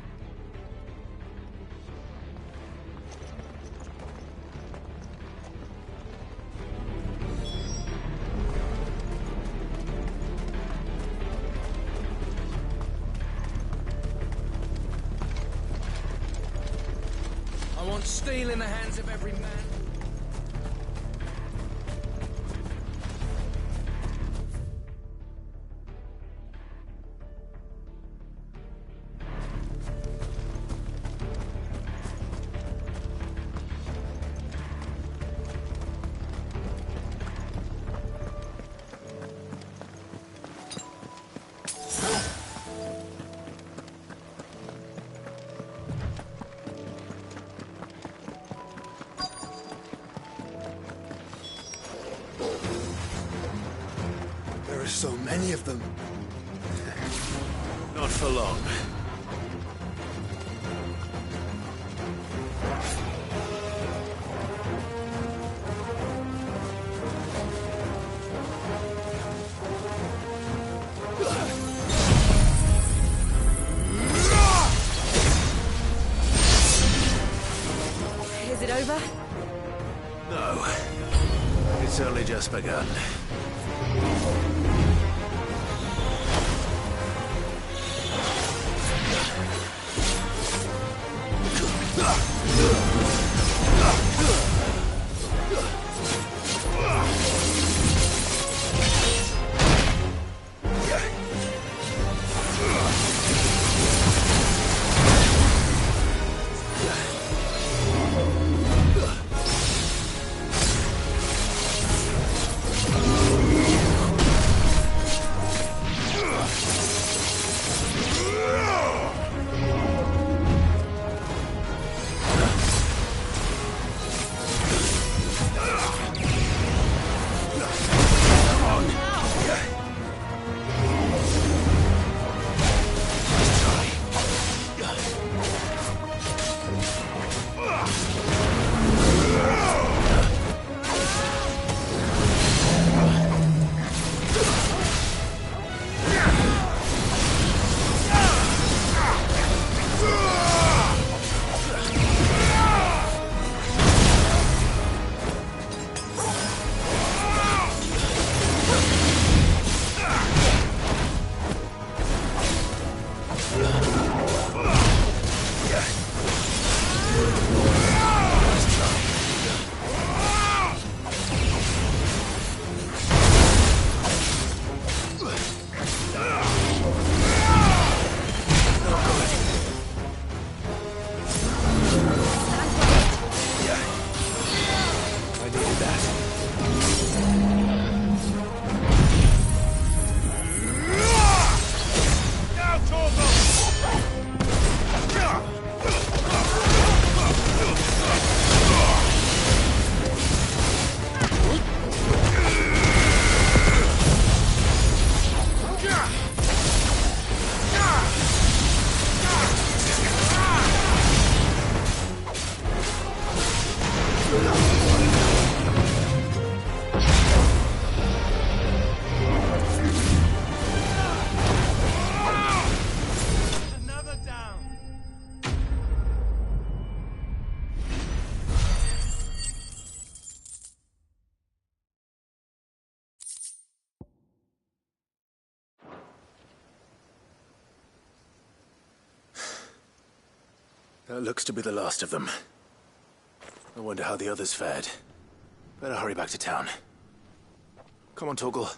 I want steel in the hands of every man. There are so many of them. Not for long. over? No. It's only just begun. That looks to be the last of them. I wonder how the others fared. Better hurry back to town. Come on, Torgal.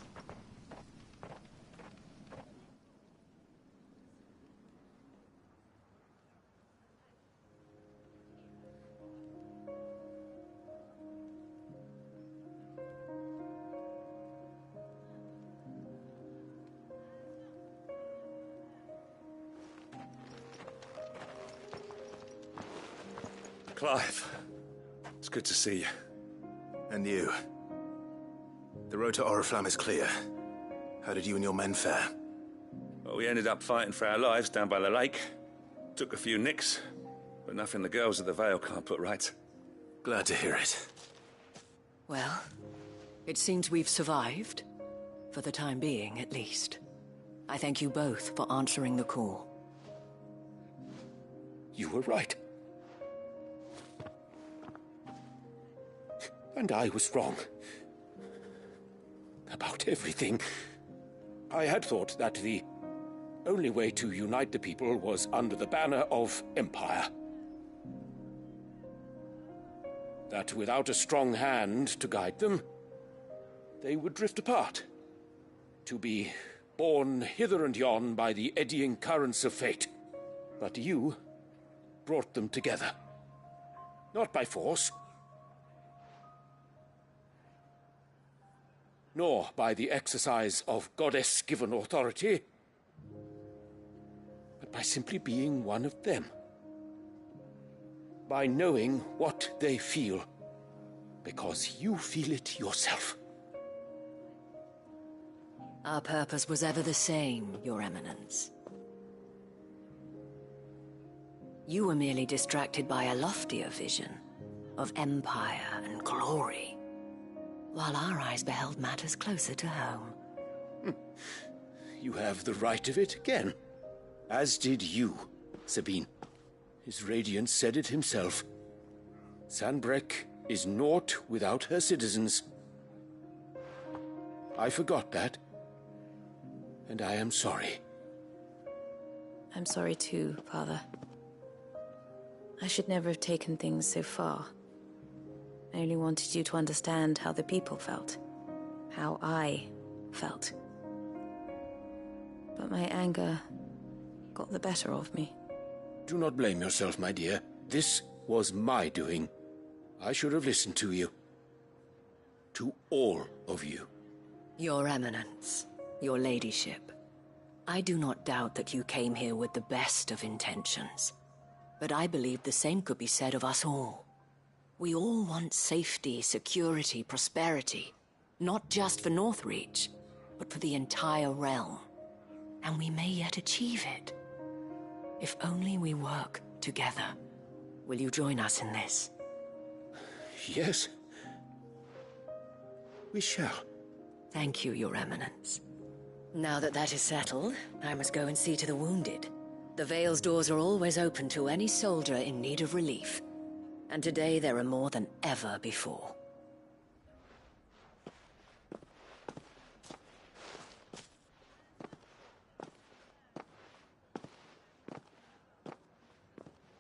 Clive, it's good to see you. And you. The road to Oriflamme is clear. How did you and your men fare? Well, we ended up fighting for our lives down by the lake. Took a few nicks, but nothing the girls of the Vale can't put right. Glad to hear it. Well, it seems we've survived. For the time being, at least. I thank you both for answering the call. You were right. And I was wrong. About everything. I had thought that the only way to unite the people was under the banner of Empire. That without a strong hand to guide them, they would drift apart. To be borne hither and yon by the eddying currents of fate. But you brought them together. Not by force, nor by the exercise of goddess-given authority, but by simply being one of them. By knowing what they feel, because you feel it yourself. Our purpose was ever the same, Your Eminence. You were merely distracted by a loftier vision of empire and glory, while our eyes beheld matters closer to home. You have the right of it again. As did you, Sabine. His radiance said it himself. Sanbreque is naught without her citizens. I forgot that, and I am sorry. I'm sorry too, Father. I should never have taken things so far. I only wanted you to understand how the people felt. How I felt. But my anger got the better of me. Do not blame yourself, my dear. This was my doing. I should have listened to you. To all of you. Your Eminence, your ladyship, I do not doubt that you came here with the best of intentions. But I believe the same could be said of us all. We all want safety, security, prosperity. Not just for Northreach, but for the entire realm. And we may yet achieve it. If only we work together. Will you join us in this? Yes. We shall. Thank you, Your Eminence. Now that that is settled, I must go and see to the wounded. The Vale's doors are always open to any soldier in need of relief. And today there are more than ever before.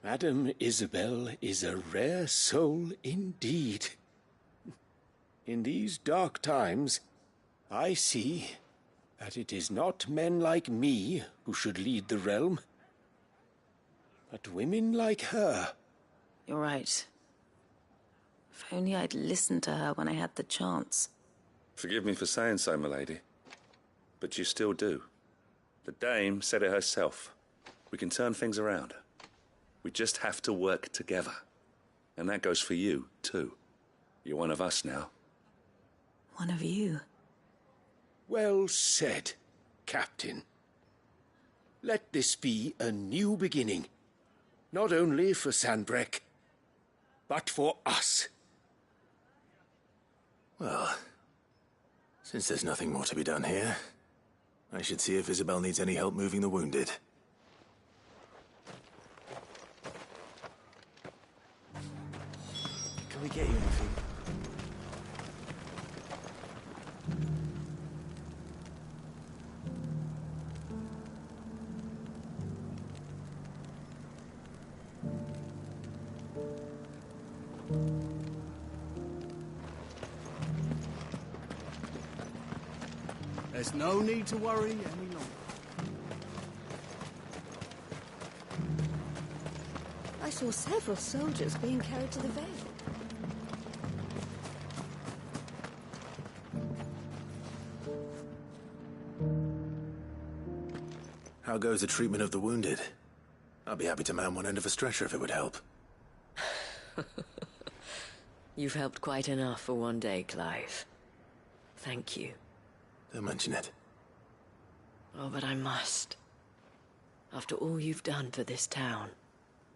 Madame Isabel is a rare soul indeed. In these dark times, I see that it is not men like me who should lead the realm, but women like her. You're right. If only I'd listened to her when I had the chance. Forgive me for saying so, milady, but you still do. The dame said it herself. We can turn things around. We just have to work together. And that goes for you, too. You're one of us now. One of you? Well said, Captain. Let this be a new beginning. Not only for Sanbreque, but for us. Well, since there's nothing more to be done here, I should see if Isabel needs any help moving the wounded. Can we get you anything? There's no need to worry any longer. I saw several soldiers being carried to the Vale. How goes the treatment of the wounded? I'd be happy to man one end of a stretcher if it would help. You've helped quite enough for one day, Clive. Thank you. Don't mention it. Oh, but I must. After all you've done for this town,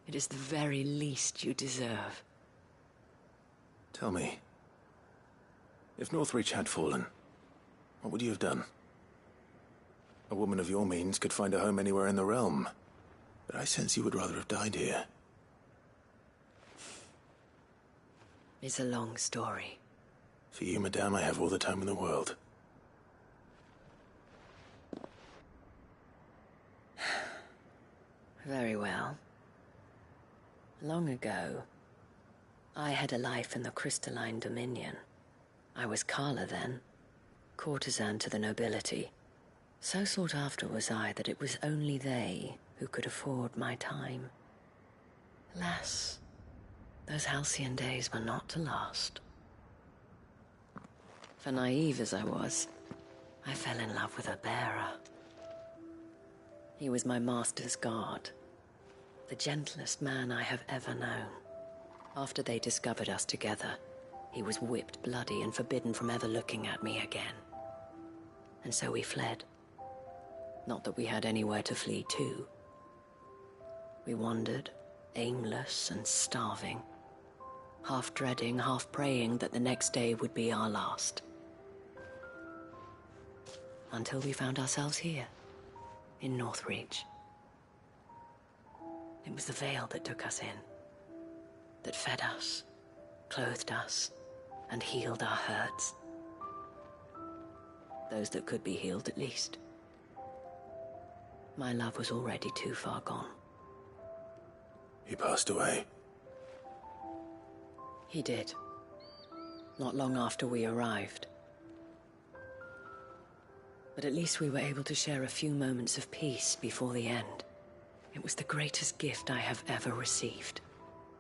it is the very least you deserve. Tell me, if Northreach had fallen, what would you have done? A woman of your means could find a home anywhere in the realm, but I sense you would rather have died here. It's a long story. For you, madame, I have all the time in the world. Very well. Long ago, I had a life in the Crystalline Dominion. I was Carla then, courtesan to the nobility. So sought after was I that it was only they who could afford my time. Alas, those halcyon days were not to last. For naive as I was, I fell in love with a bearer. He was my master's guard, the gentlest man I have ever known. After they discovered us together, he was whipped bloody and forbidden from ever looking at me again. And so we fled. Not that we had anywhere to flee to. We wandered, aimless and starving, half dreading, half praying that the next day would be our last. Until we found ourselves here, in Northreach. It was the Vale that took us in, that fed us, clothed us, and healed our hurts. Those that could be healed, at least. My love was already too far gone. He passed away. He did. Not long after we arrived. But at least we were able to share a few moments of peace before the end. It was the greatest gift I have ever received.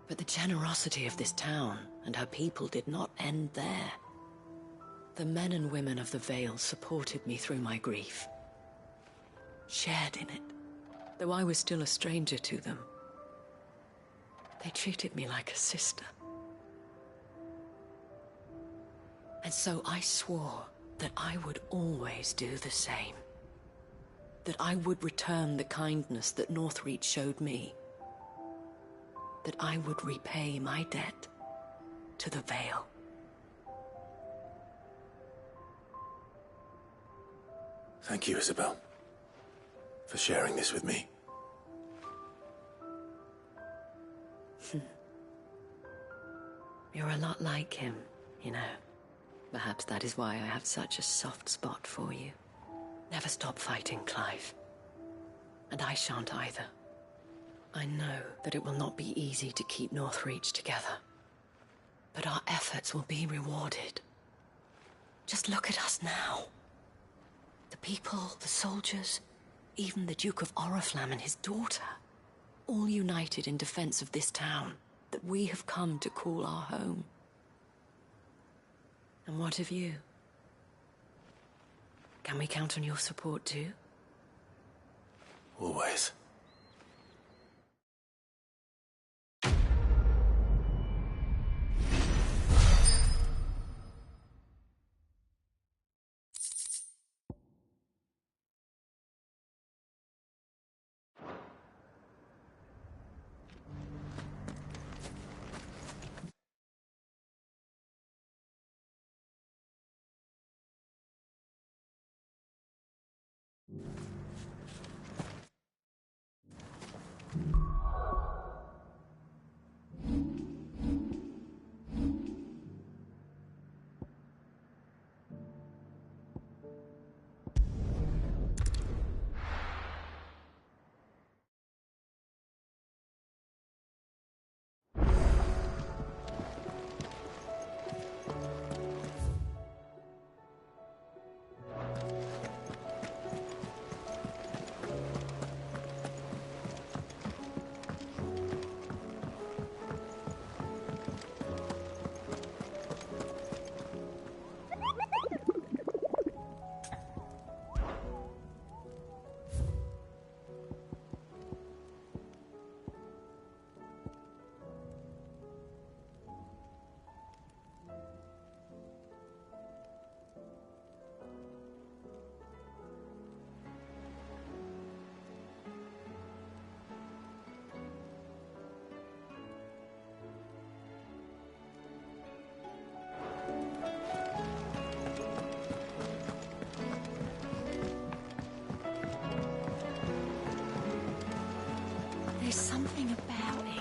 But the generosity of this town and her people did not end there. The men and women of the Vale supported me through my grief. Shared in it, though I was still a stranger to them. They treated me like a sister. And so I swore that I would always do the same. That I would return the kindness that Northreach showed me. That I would repay my debt to the Vale. Thank you, Isabel, for sharing this with me. You're a lot like him, you know. Perhaps that is why I have such a soft spot for you. Never stop fighting, Clive. And I shan't either. I know that it will not be easy to keep Northreach together. But our efforts will be rewarded. Just look at us now. The people, the soldiers, even the Duke of Oriflamme and his daughter, all united in defense of this town that we have come to call our home. And what of you? Can we count on your support too? Always. There's something about it.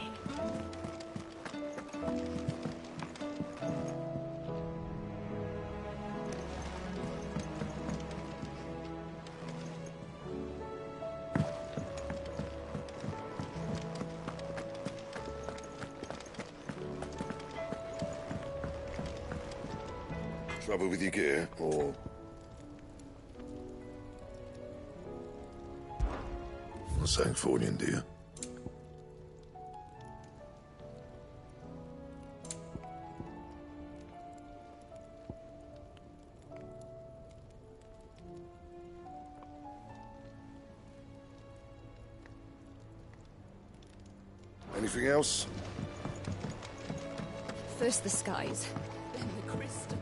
Trouble with your gear, or...? Not saying Fornian, do you? Anything else? First the skies, then the crystal.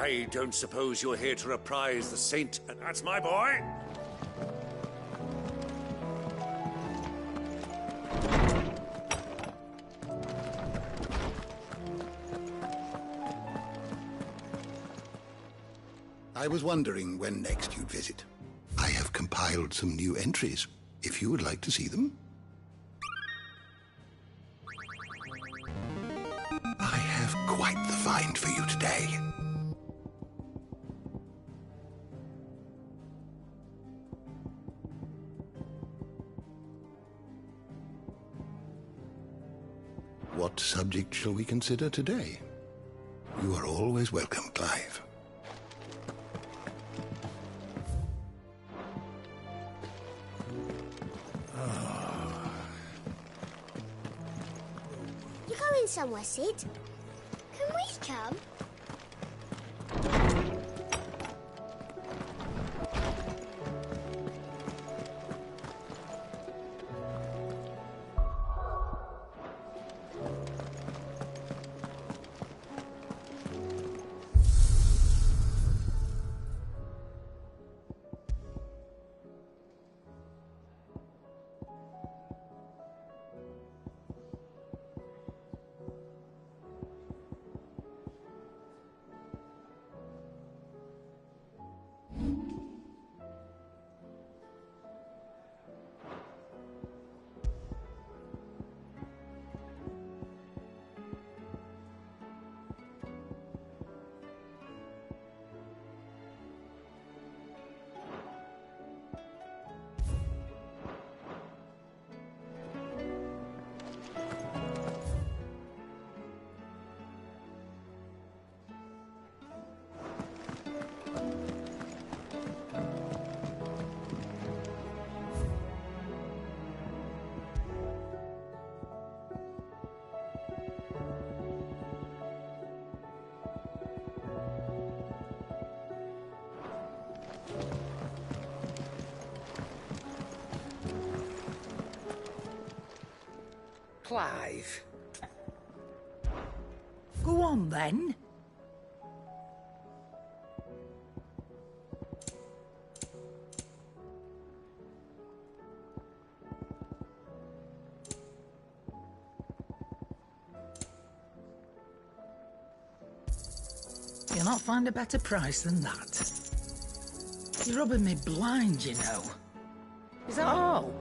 I don't suppose you're here to reprise the Saint... That's my boy! I was wondering when next you'd visit. I have compiled some new entries, if you would like to see them. I have quite the find for you today. What subject shall we consider today? You are always welcome, Clive. You're going somewhere, Sid? Can we come? Clive. Go on, then. You'll not find a better price than that. You're rubbing me blind, you know. Is that all?